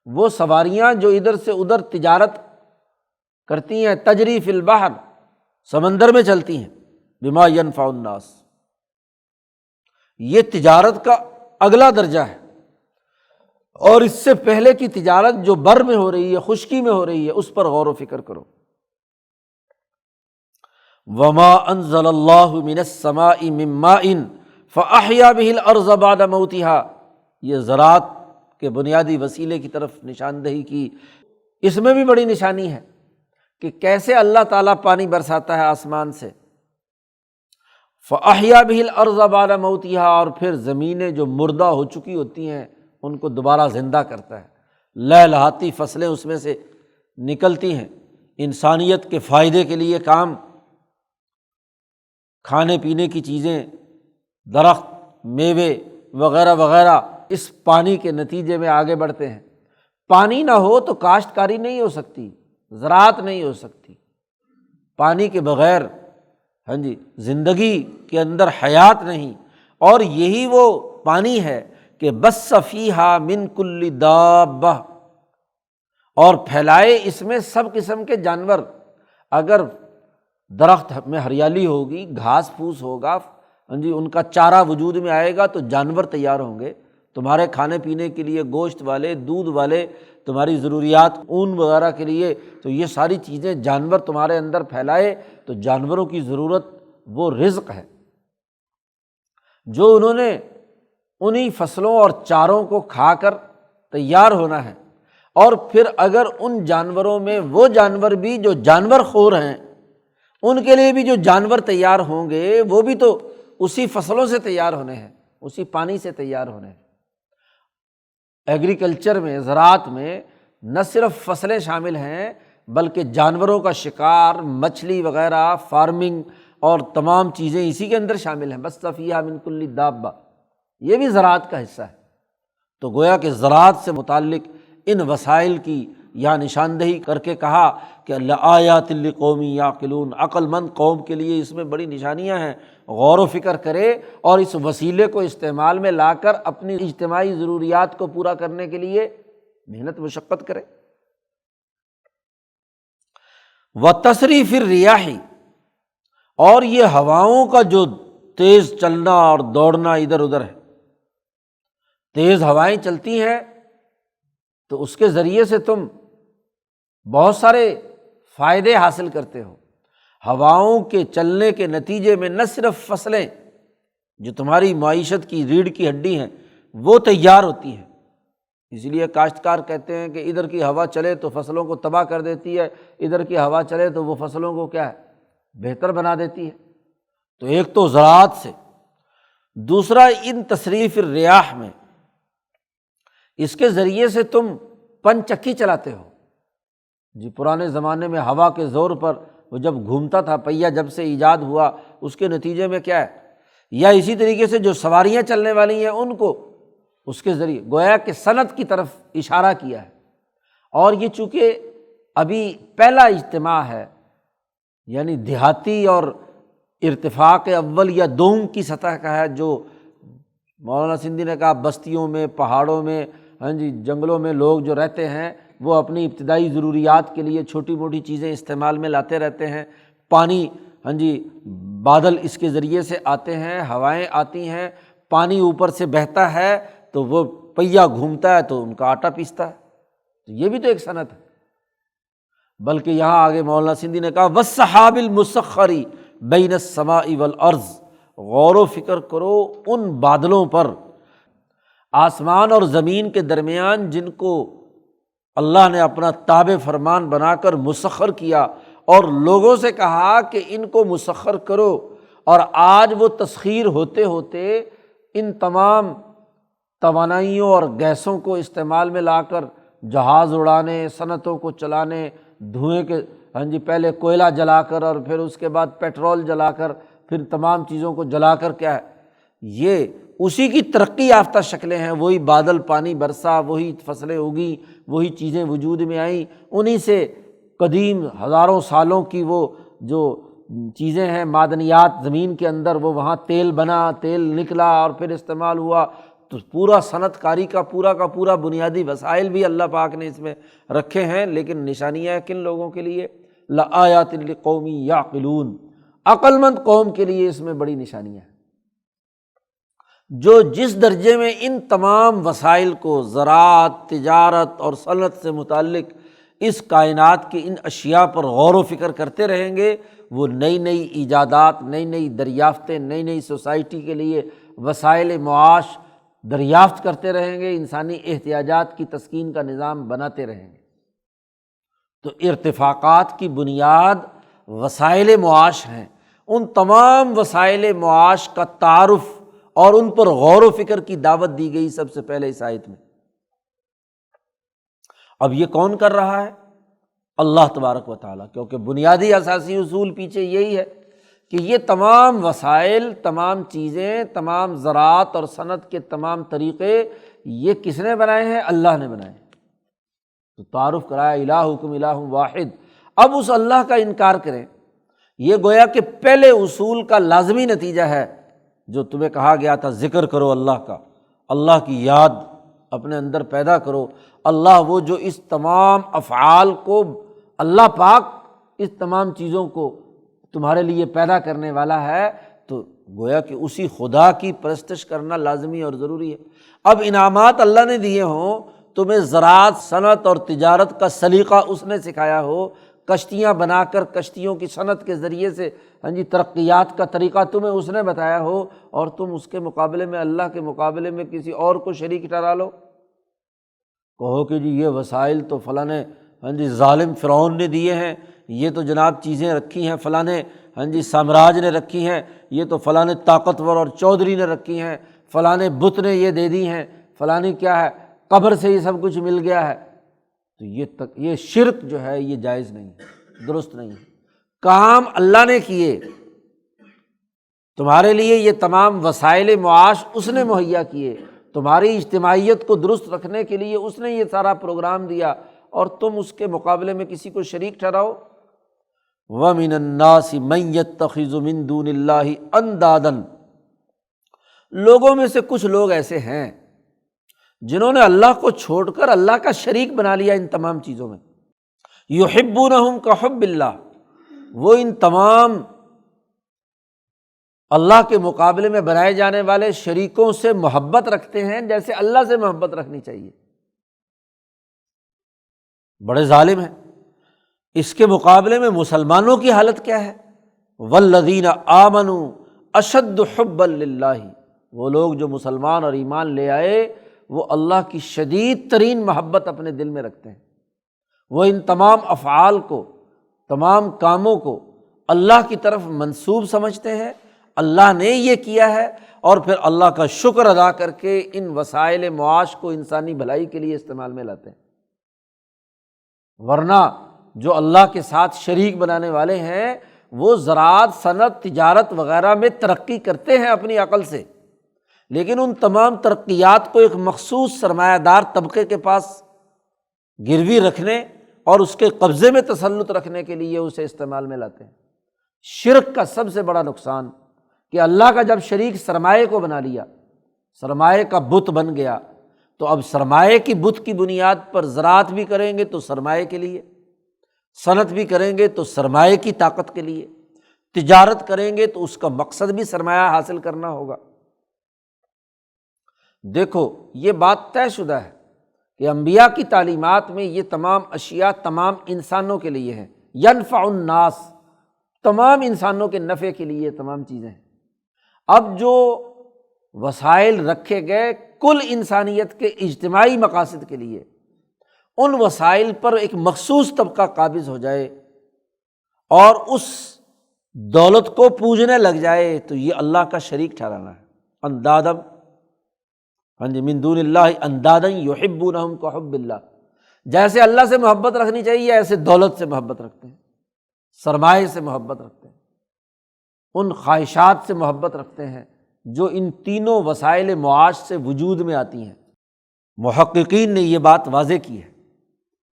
Speaker 1: وہ سواریاں جو ادھر سے ادھر تجارت کرتی ہیں، تجری فی البحر، سمندر میں چلتی ہیں، بما ینفع الناس، یہ تجارت کا اگلا درجہ ہے۔ اور اس سے پہلے کی تجارت جو بر میں ہو رہی ہے، خشکی میں ہو رہی ہے، اس پر غور و فکر کرو۔ وما انزل اللہ من السماء من ماء فاحیا به الارض بعد موتها، یہ زراعت کے بنیادی وسیلے کی طرف نشاندہی کی۔ اس میں بھی بڑی نشانی ہے کہ کیسے اللہ تعالیٰ پانی برساتا ہے آسمان سے، فاحیا به الارض بعد موتها، اور پھر زمینیں جو مردہ ہو چکی ہوتی ہیں ان کو دوبارہ زندہ کرتا ہے، لہلہاتی فصلیں اس میں سے نکلتی ہیں، انسانیت کے فائدے کے لیے کام، کھانے پینے کی چیزیں، درخت، میوے وغیرہ وغیرہ اس پانی کے نتیجے میں آگے بڑھتے ہیں۔ پانی نہ ہو تو کاشتکاری نہیں ہو سکتی، زراعت نہیں ہو سکتی، پانی کے بغیر زندگی کے اندر حیات نہیں۔ اور یہی وہ پانی ہے کہ بث فیہا من کل دابہ، اور پھیلائے اس میں سب قسم کے جانور۔ اگر درخت میں ہریالی ہوگی، گھاس پھوس ہوگا، ان کا چارہ وجود میں آئے گا تو جانور تیار ہوں گے تمہارے کھانے پینے کے لیے، گوشت والے، دودھ والے، تمہاری ضروریات اون وغیرہ کے لیے۔ تو یہ ساری چیزیں جانور تمہارے اندر پھیلائے تو جانوروں کی ضرورت وہ رزق ہے جو انہوں نے انہی فصلوں اور چاروں کو کھا کر تیار ہونا ہے۔ اور پھر اگر ان جانوروں میں وہ جانور بھی جو جانور خور ہیں، ان کے لیے بھی جو جانور تیار ہوں گے وہ بھی تو اسی فصلوں سے تیار ہونے ہیں، اسی پانی سے تیار ہونے ہیں۔ ایگریکلچر میں، زراعت میں نہ صرف فصلیں شامل ہیں بلکہ جانوروں کا شکار، مچھلی وغیرہ، فارمنگ اور تمام چیزیں اسی کے اندر شامل ہیں۔ بث فیہا من کل دابہ، یہ بھی زراعت کا حصہ ہے۔ تو گویا کہ زراعت سے متعلق ان وسائل کی یہاں نشاندہی کر کے کہا کہ لآیات لقوم یعقلون، عقل مند قوم کے لیے اس میں بڑی نشانیاں ہیں، غور و فکر کرے اور اس وسیلے کو استعمال میں لا کر اپنی اجتماعی ضروریات کو پورا کرنے کے لیے محنت مشقت کرے۔ وتصریف الریاح، اور یہ ہواؤں کا جو تیز چلنا اور دوڑنا ادھر ادھر ہے، تیز ہوائیں چلتی ہیں تو اس کے ذریعے سے تم بہت سارے فائدے حاصل کرتے ہو۔ ہواؤں کے چلنے کے نتیجے میں نہ صرف فصلیں جو تمہاری معیشت کی ریڑھ کی ہڈی ہیں وہ تیار ہوتی ہیں، اس لیے کاشتکار کہتے ہیں کہ ادھر کی ہوا چلے تو فصلوں کو تباہ کر دیتی ہے، ادھر کی ہوا چلے تو وہ فصلوں کو کیا ہے، بہتر بنا دیتی ہے۔ تو ایک تو زراعت سے، دوسرا ان تصریف الریاح میں، اس کے ذریعے سے تم پن چکی چلاتے ہو۔ پرانے زمانے میں ہوا کے زور پر وہ جب گھومتا تھا، پہیہ جب سے ایجاد ہوا، اس کے نتیجے میں کیا ہے، یا اسی طریقے سے جو سواریاں چلنے والی ہیں ان کو اس کے ذریعے گویا کہ صنعت کی طرف اشارہ کیا ہے۔ اور یہ چونکہ ابھی پہلا اجتماع ہے، یعنی دیہاتی اور ارتفاق اول یا دوم کی سطح کا ہے، جو مولانا سندھی نے کہا بستیوں میں، پہاڑوں میں، جنگلوں میں لوگ جو رہتے ہیں وہ اپنی ابتدائی ضروریات کے لیے چھوٹی موٹی چیزیں استعمال میں لاتے رہتے ہیں۔ پانی، بادل اس کے ذریعے سے آتے ہیں، ہوائیں آتی ہیں، پانی اوپر سے بہتا ہے تو وہ پہیہ گھومتا ہے تو ان کا آٹا پیستا ہے۔ تو یہ بھی تو ایک صنعت ہے۔ بلکہ یہاں آگے مولانا سندھی نے کہا والسحاب المسخر بین السماء والارض، غور و فکر کرو ان بادلوں پر، آسمان اور زمین کے درمیان، جن کو اللہ نے اپنا تابع فرمان بنا کر مسخر کیا، اور لوگوں سے کہا کہ ان کو مسخر کرو اور آج وہ تسخیر ہوتے ہوتے ان تمام توانائیوں اور گیسوں کو استعمال میں لا کر جہاز اڑانے، صنعتوں کو چلانے، دھوئیں کے پہلے کوئلہ جلا کر اور پھر اس کے بعد پیٹرول جلا کر پھر تمام چیزوں کو جلا کر کیا ہے، یہ اسی کی ترقی یافتہ شکلیں ہیں۔ وہی بادل پانی برسا، وہی فصلیں اگیں، وہی چیزیں وجود میں آئیں، انہی سے قدیم ہزاروں سالوں کی وہ جو چیزیں ہیں، معدنیات زمین کے اندر، وہ وہاں تیل بنا، تیل نکلا اور پھر استعمال ہوا۔ تو پورا صنعت کاری کا پورا بنیادی وسائل بھی اللہ پاک نے اس میں رکھے ہیں، لیکن نشانیاں ہیں کن لوگوں کے لیے؟ لآیات لقوم یعقلون، عقل مند قوم کے لیے اس میں بڑی نشانیاں ہیں، جو جس درجے میں ان تمام وسائل کو، زراعت، تجارت اور صنعت سے متعلق اس کائنات کی ان اشیاء پر غور و فکر کرتے رہیں گے، وہ نئی نئی ایجادات، نئی نئی دریافتیں، نئی نئی سوسائٹی کے لیے وسائل معاش دریافت کرتے رہیں گے، انسانی احتیاجات کی تسکین کا نظام بناتے رہیں گے۔ تو ارتفاقات کی بنیاد وسائل معاش ہیں۔ ان تمام وسائل معاش کا تعارف اور ان پر غور و فکر کی دعوت دی گئی سب سے پہلے اس آیت میں۔ اب یہ کون کر رہا ہے؟ اللہ تبارک و تعالیٰ، کیونکہ بنیادی اساسی اصول پیچھے یہی ہے کہ یہ تمام وسائل، تمام چیزیں، تمام زراعت اور صنعت کے تمام طریقے یہ کس نے بنائے ہیں؟ اللہ نے بنائے ہیں۔ تو تعارف کرایا الہکم الہ واحد۔ اب اس اللہ کا انکار کریں، یہ گویا کہ پہلے اصول کا لازمی نتیجہ ہے جو تمہیں کہا گیا تھا، ذکر کرو اللہ کا، اللہ کی یاد اپنے اندر پیدا کرو۔ اللہ وہ جو اس تمام افعال کو، اللہ پاک اس تمام چیزوں کو تمہارے لیے پیدا کرنے والا ہے، تو گویا کہ اسی خدا کی پرستش کرنا لازمی اور ضروری ہے۔ اب انعامات اللہ نے دیے ہوں، تمہیں زراعت، صنعت اور تجارت کا سلیقہ اس نے سکھایا ہو، کشتیاں بنا کر کشتیوں کی صنعت کے ذریعے سے ترقیات کا طریقہ تمہیں اس نے بتایا ہو، اور تم اس کے مقابلے میں، اللہ کے مقابلے میں کسی اور کو شریک ٹھہرا لو، کہو کہ جی یہ وسائل تو فلاں ظالم فرعون نے دیے ہیں، یہ تو جناب چیزیں رکھی ہیں فلاں سامراج نے رکھی ہیں، یہ تو فلاں طاقتور اور چودھری نے رکھی ہیں، فلاں بت نے یہ دے دی ہیں، فلاں کیا ہے، قبر سے یہ سب کچھ مل گیا ہے۔ تو یہ شرک جو ہے یہ جائز نہیں ہے، درست نہیں ہے۔ کام اللہ نے کیے، تمہارے لیے یہ تمام وسائل معاش اس نے مہیا کیے، تمہاری اجتماعیت کو درست رکھنے کے لیے اس نے یہ سارا پروگرام دیا، اور تم اس کے مقابلے میں کسی کو شریک ٹھہراؤ۔ وَمِنَ النَّاسِ مَن يَتَّخِذُ مِن دُونِ اللَّهِ أَندَادًا، لوگوں میں سے کچھ لوگ ایسے ہیں جنہوں نے اللہ کو چھوڑ کر اللہ کا شریک بنا لیا ان تمام چیزوں میں۔ يُحِبُّونَهُمْ كَحُبِّ اللَّهِ، وہ ان تمام اللہ کے مقابلے میں بنائے جانے والے شریکوں سے محبت رکھتے ہیں جیسے اللہ سے محبت رکھنی چاہیے۔ بڑے ظالم ہیں۔ اس کے مقابلے میں مسلمانوں کی حالت کیا ہے؟ وَالَّذِينَ آمَنُوا أَشَدُّ حُبًّا لِلَّهِ، وہ لوگ جو مسلمان اور ایمان لے آئے وہ اللہ کی شدید ترین محبت اپنے دل میں رکھتے ہیں، وہ ان تمام افعال کو، تمام کاموں کو اللہ کی طرف منسوب سمجھتے ہیں، اللہ نے یہ کیا ہے، اور پھر اللہ کا شکر ادا کر کے ان وسائل معاش کو انسانی بھلائی کے لیے استعمال میں لاتے ہیں۔ ورنہ جو اللہ کے ساتھ شریک بنانے والے ہیں وہ زراعت، صنعت، تجارت وغیرہ میں ترقی کرتے ہیں اپنی عقل سے، لیکن ان تمام ترقیات کو ایک مخصوص سرمایہ دار طبقے کے پاس گروی رکھنے اور اس کے قبضے میں تسلط رکھنے کے لیے اسے استعمال میں لاتے ہیں۔ شرک کا سب سے بڑا نقصان کہ اللہ کا جب شریک سرمایہ کو بنا لیا، سرمایہ کا بت بن گیا، تو اب سرمایہ کی بت کی بنیاد پر زراعت بھی کریں گے تو سرمایہ کے لیے، صنعت بھی کریں گے تو سرمایہ کی طاقت کے لیے، تجارت کریں گے تو اس کا مقصد بھی سرمایہ حاصل کرنا ہوگا۔ دیکھو یہ بات طے شدہ ہے کہ انبیاء کی تعلیمات میں یہ تمام اشیاء تمام انسانوں کے لیے ہیں، ینفع الناس، تمام انسانوں کے نفع کے لیے تمام چیزیں ہیں۔ اب جو وسائل رکھے گئے کل انسانیت کے اجتماعی مقاصد کے لیے، ان وسائل پر ایک مخصوص طبقہ قابض ہو جائے اور اس دولت کو پوجنے لگ جائے تو یہ اللہ کا شریک ٹھہرانا ہے۔ اندادم، ہاں جی، من دون اللہ اندادن یحبونہم کحب اللہ، جیسے اللہ سے محبت رکھنی چاہیے ایسے دولت سے محبت رکھتے ہیں، سرمایہ سے محبت رکھتے ہیں، ان خواہشات سے محبت رکھتے ہیں جو ان تینوں وسائل معاش سے وجود میں آتی ہیں۔ محققین نے یہ بات واضح کی ہے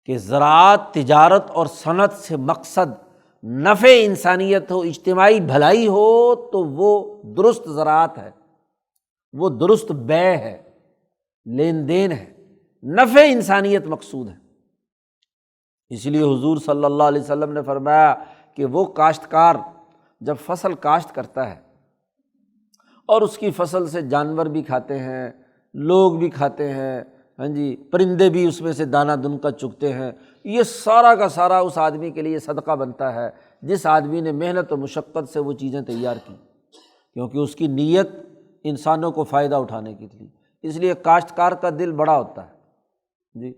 Speaker 1: کہ زراعت، تجارت اور صنعت سے مقصد نفع انسانیت ہو، اجتماعی بھلائی ہو تو وہ درست زراعت ہے، وہ درست بیع ہے، لین دین ہے، نفع انسانیت مقصود ہے۔ اس لیے حضور صلی اللہ علیہ وسلم نے فرمایا کہ وہ کاشتکار جب فصل کاشت کرتا ہے اور اس کی فصل سے جانور بھی کھاتے ہیں، لوگ بھی کھاتے ہیں، ہاں جی، پرندے بھی اس میں سے دانہ دن کا چگتے ہیں، یہ سارا کا سارا اس آدمی کے لیے صدقہ بنتا ہے جس آدمی نے محنت و مشقت سے وہ چیزیں تیار کی، کیونکہ اس کی نیت انسانوں کو فائدہ اٹھانے کی تھی۔ اس لیے کاشتکار کا دل بڑا ہوتا ہے جی،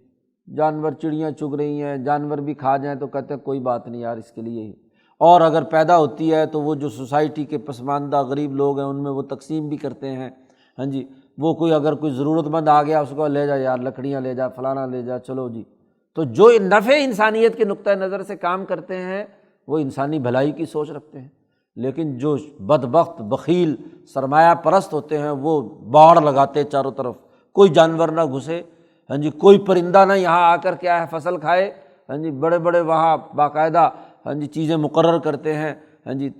Speaker 1: جانور چڑیاں چگ رہی ہیں، جانور بھی کھا جائیں تو کہتے ہیں کوئی بات نہیں یار، اس کے لیے ہی، اور اگر پیدا ہوتی ہے تو وہ جو سوسائٹی کے پسماندہ غریب لوگ ہیں ان میں وہ تقسیم بھی کرتے ہیں، ہاں جی، وہ کوئی اگر کوئی ضرورت مند آ گیا اس کو لے جا یار، لکڑیاں لے جا، فلانا لے جا، چلو جی۔ تو جو نفع انسانیت کے نقطہ نظر سے کام کرتے ہیں وہ انسانی بھلائی کی سوچ رکھتے ہیں، لیکن جو بدبخت بخیل سرمایہ پرست ہوتے ہیں وہ باڑ لگاتے چاروں طرف، کوئی جانور نہ گھسے، ہاں جی، کوئی پرندہ نہ یہاں آ کر کیا ہے فصل کھائے، ہاں جی، بڑے بڑے وہاں باقاعدہ ہاں جی چیزیں مقرر کرتے ہیں، ہاں جی،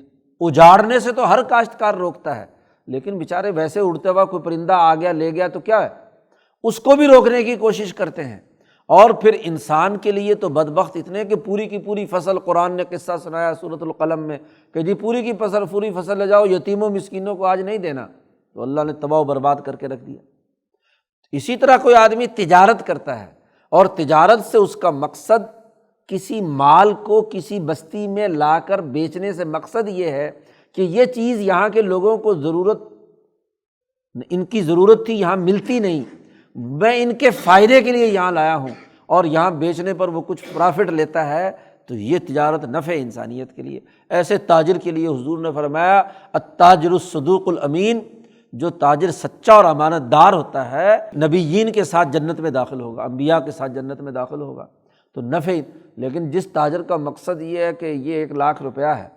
Speaker 1: اجاڑنے سے تو ہر کاشتکار روکتا ہے، لیکن بیچارے ویسے اڑتے ہوا کوئی پرندہ آ گیا لے گیا تو کیا ہے، اس کو بھی روکنے کی کوشش کرتے ہیں۔ اور پھر انسان کے لیے تو بدبخت اتنے کہ پوری کی پوری فصل، قرآن نے قصہ سنایا سورۃ القلم میں کہ جی پوری فصل لے جاؤ، یتیموں مسکینوں کو آج نہیں دینا، تو اللہ نے تباہ و برباد کر کے رکھ دیا۔ اسی طرح کوئی آدمی تجارت کرتا ہے اور تجارت سے اس کا مقصد کسی مال کو کسی بستی میں لا کر بیچنے سے مقصد یہ ہے کہ یہ چیز یہاں کے لوگوں کو ان کی ضرورت تھی، یہاں ملتی نہیں، میں ان کے فائدے کے لیے یہاں لایا ہوں، اور یہاں بیچنے پر وہ کچھ پرافٹ لیتا ہے، تو یہ تجارت نفع انسانیت کے لیے۔ ایسے تاجر کے لیے حضور نے فرمایا التاجر الصدوق الامین، جو تاجر سچا اور امانت دار ہوتا ہے نبیین کے ساتھ جنت میں داخل ہوگا، انبیاء کے ساتھ جنت میں داخل ہوگا۔ تو نفع، لیکن جس تاجر کا مقصد یہ ہے کہ یہ 1 لاکھ روپیہ ہے،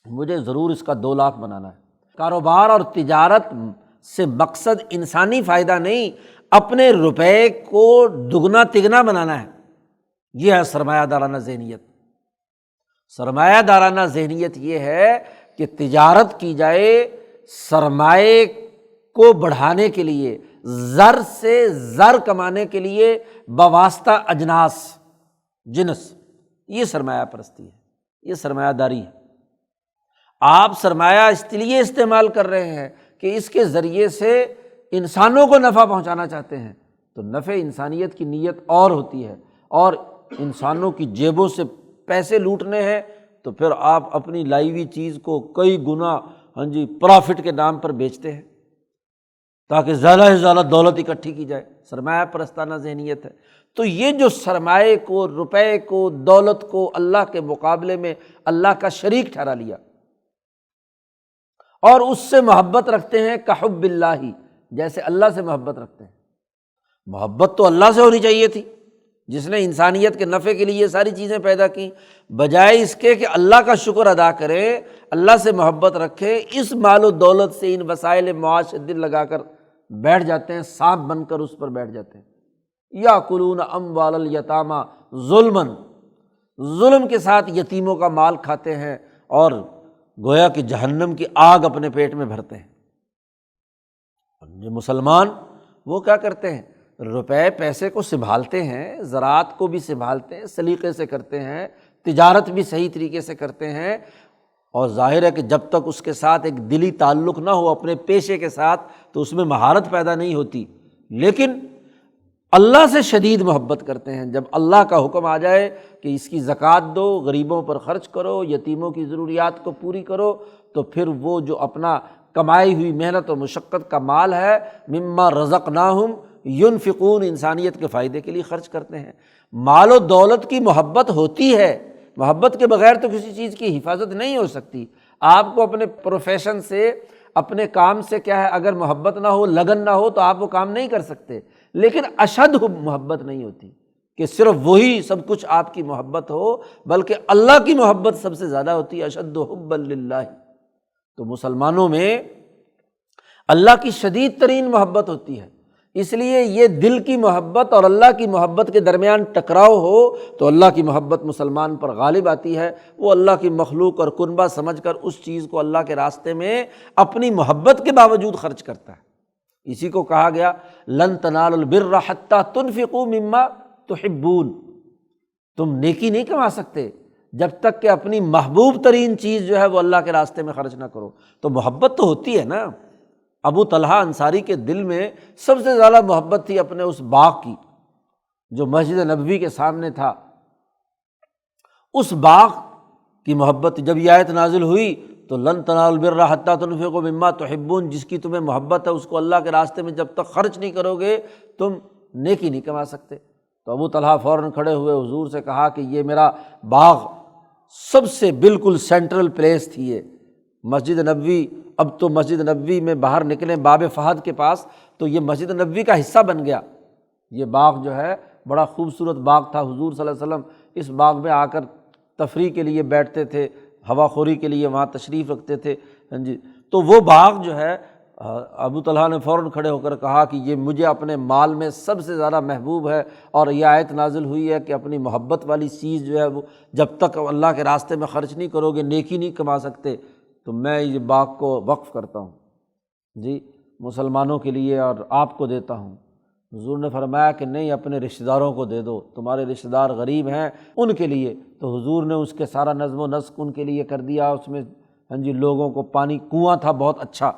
Speaker 1: مجھے ضرور اس کا 2 لاکھ بنانا ہے، کاروبار اور تجارت سے مقصد انسانی فائدہ نہیں، اپنے روپے کو دگنا تگنا بنانا ہے، یہ ہے سرمایہ دارانہ ذہنیت۔ سرمایہ دارانہ ذہنیت یہ ہے کہ تجارت کی جائے سرمایے کو بڑھانے کے لیے، زر سے زر کمانے کے لیے بواسطہ اجناس، جنس، یہ سرمایہ پرستی ہے، یہ سرمایہ داری ہے۔ آپ سرمایہ اس لیے استعمال کر رہے ہیں کہ اس کے ذریعے سے انسانوں کو نفع پہنچانا چاہتے ہیں، تو نفع انسانیت کی نیت اور ہوتی ہے، اور انسانوں کی جیبوں سے پیسے لوٹنے ہیں تو پھر آپ اپنی لائی ہوئی چیز کو کئی گنا ہاں جی پرافٹ کے نام پر بیچتے ہیں تاکہ زیادہ سے زیادہ دولت اکٹھی کی جائے، سرمایہ پرستانہ ذہنیت ہے۔ تو یہ جو سرمایے کو، روپے کو، دولت کو اللہ کے مقابلے میں اللہ کا شریک ٹھہرا لیا اور اس سے محبت رکھتے ہیں کحب اللہ، جیسے اللہ سے محبت رکھتے ہیں۔ محبت تو اللہ سے ہونی چاہیے تھی جس نے انسانیت کے نفع کے لیے یہ ساری چیزیں پیدا کی، بجائے اس کے کہ اللہ کا شکر ادا کرے، اللہ سے محبت رکھے، اس مال و دولت سے ان وسائل معاش سے دل لگا کر بیٹھ جاتے ہیں، سانپ بن کر اس پر بیٹھ جاتے ہیں۔ یاکلون اموال الیتامی ظلما، ظلم کے ساتھ یتیموں کا مال کھاتے ہیں اور گویا کہ جہنم کی آگ اپنے پیٹ میں بھرتے ہیں۔ جو مسلمان وہ کیا کرتے ہیں، روپے پیسے کو سنبھالتے ہیں، زراعت کو بھی سنبھالتے ہیں، سلیقے سے کرتے ہیں، تجارت بھی صحیح طریقے سے کرتے ہیں، اور ظاہر ہے کہ جب تک اس کے ساتھ ایک دلی تعلق نہ ہو اپنے پیشے کے ساتھ تو اس میں مہارت پیدا نہیں ہوتی، لیکن اللہ سے شدید محبت کرتے ہیں۔ جب اللہ کا حکم آ جائے کہ اس کی زکوٰۃ دو، غریبوں پر خرچ کرو، یتیموں کی ضروریات کو پوری کرو، تو پھر وہ جو اپنا کمائی ہوئی محنت و مشقت کا مال ہے مما رزقناہم ینفقون، انسانیت کے فائدے کے لیے خرچ کرتے ہیں۔ مال و دولت کی محبت ہوتی ہے، محبت کے بغیر تو کسی چیز کی حفاظت نہیں ہو سکتی، آپ کو اپنے پروفیشن سے، اپنے کام سے کیا ہے، اگر محبت نہ ہو، لگن نہ ہو تو آپ وہ کام نہیں کر سکتے۔ لیکن اشد محبت نہیں ہوتی کہ صرف وہی سب کچھ آپ کی محبت ہو، بلکہ اللہ کی محبت سب سے زیادہ ہوتی ہے، اشد حبا للہ۔ تو مسلمانوں میں اللہ کی شدید ترین محبت ہوتی ہے، اس لیے یہ دل کی محبت اور اللہ کی محبت کے درمیان ٹکراؤ ہو تو اللہ کی محبت مسلمان پر غالب آتی ہے، وہ اللہ کی مخلوق اور کنبہ سمجھ کر اس چیز کو اللہ کے راستے میں اپنی محبت کے باوجود خرچ کرتا ہے۔ اسی کو کہا گیا لن تنالوا البر حتی تنفقوا مما تحبون، تم نیکی نہیں کما سکتے جب تک کہ اپنی محبوب ترین چیز جو ہے وہ اللہ کے راستے میں خرچ نہ کرو۔ تو محبت تو ہوتی ہے نا۔ ابو طلحہ انصاری کے دل میں سب سے زیادہ محبت تھی اپنے اس باغ کی جو مسجد نبوی کے سامنے تھا، اس باغ کی محبت تھی۔ جب یہ آیت نازل ہوئی تو لن تنالوا البر حتی تنفقوا مما تحبون، جس کی تمہیں محبت ہے اس کو اللہ کے راستے میں جب تک خرچ نہیں کرو گے تم نیکی نہیں کما سکتے۔ تو ابو طلحہ فوراً کھڑے ہوئے حضور سے کہا کہ یہ میرا باغ سب سے بالکل سینٹرل پلیس تھی، یہ مسجد نبوی، اب تو مسجد نبوی میں باہر نکلیں باب فہد کے پاس تو یہ مسجد نبوی کا حصہ بن گیا۔ یہ باغ جو ہے بڑا خوبصورت باغ تھا، حضور صلی اللہ علیہ وسلم اس باغ میں آ کر تفریح کے لیے بیٹھتے تھے، ہوا خوری کے لیے وہاں تشریف رکھتے تھے۔ تو وہ باغ جو ہے ابو طلحہ نے فوراً کھڑے ہو کر کہا کہ یہ مجھے اپنے مال میں سب سے زیادہ محبوب ہے، اور یہ آیت نازل ہوئی ہے کہ اپنی محبت والی چیز جو ہے وہ جب تک اللہ کے راستے میں خرچ نہیں کرو گے نیکی نہیں کما سکتے، تو میں یہ باغ کو وقف کرتا ہوں جی مسلمانوں کے لیے اور آپ کو دیتا ہوں۔ حضور نے فرمایا کہ نہیں، اپنے رشتہ داروں کو دے دو، تمہارے رشتہ دار غریب ہیں ان کے لیے۔ تو حضور نے اس کے سارا نظم و نسق ان کے لیے کر دیا، اس میں لوگوں کو پانی، کنواں تھا بہت اچھا،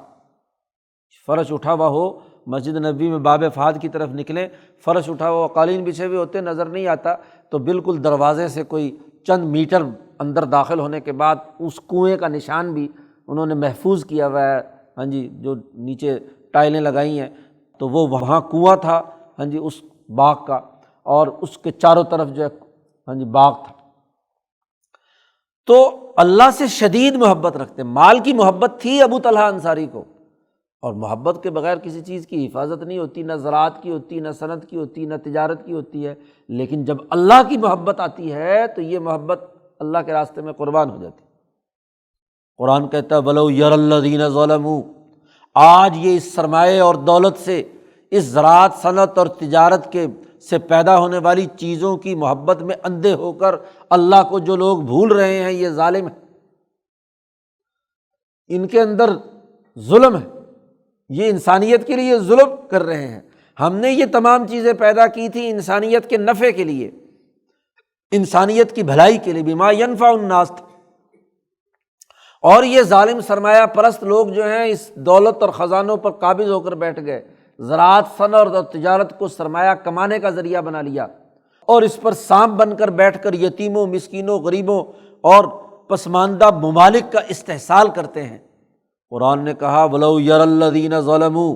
Speaker 1: فرش اٹھا ہوا ہو، مسجد نبوی میں باب فہد کی طرف نکلیں، فرش اٹھا ہوا، قالین بچھے ہوئے ہوتے، نظر نہیں آتا، تو بالکل دروازے سے کوئی چند میٹر اندر داخل ہونے کے بعد اس کنویں کا نشان بھی انہوں نے محفوظ کیا ہوا ہے، جو نیچے ٹائلیں لگائی ہیں، تو وہ وہاں کنواں تھا اس باغ کا، اور اس کے چاروں طرف جو ہے باغ تھا۔ تو اللہ سے شدید محبت رکھتے، مال کی محبت تھی ابو طلحہ انصاری کو، اور محبت کے بغیر کسی چیز کی حفاظت نہیں ہوتی، نہ زراعت کی ہوتی، نہ صنعت کی ہوتی، نہ تجارت کی ہوتی ہے، لیکن جب اللہ کی محبت آتی ہے تو یہ محبت اللہ کے راستے میں قربان ہو جاتی ہے۔ قرآن کہتا ہے وَلَوْ يَرَى الَّذِينَ ظَلَمُوا، آج یہ اس سرمایے اور دولت سے، اس زراعت، صنعت اور تجارت کے سے پیدا ہونے والی چیزوں کی محبت میں اندھے ہو کر اللہ کو جو لوگ بھول رہے ہیں، یہ ظالم ہیں، ان کے اندر ظلم ہے، یہ انسانیت کے لیے ظلم کر رہے ہیں۔ ہم نے یہ تمام چیزیں پیدا کی تھی انسانیت کے نفع کے لیے، انسانیت کی بھلائی کے لیے، بما ینفع الناس، اور یہ ظالم سرمایہ پرست لوگ جو ہیں اس دولت اور خزانوں پر قابض ہو کر بیٹھ گئے، زراعت، صنعت اور تجارت کو سرمایہ کمانے کا ذریعہ بنا لیا، اور اس پر سانپ بن کر بیٹھ کر یتیموں، مسکینوں، غریبوں اور پسماندہ ممالک کا استحصال کرتے ہیں۔ قرآن نے کہا وَلَوْ يَرَى الَّذِينَ ظَلَمُوا،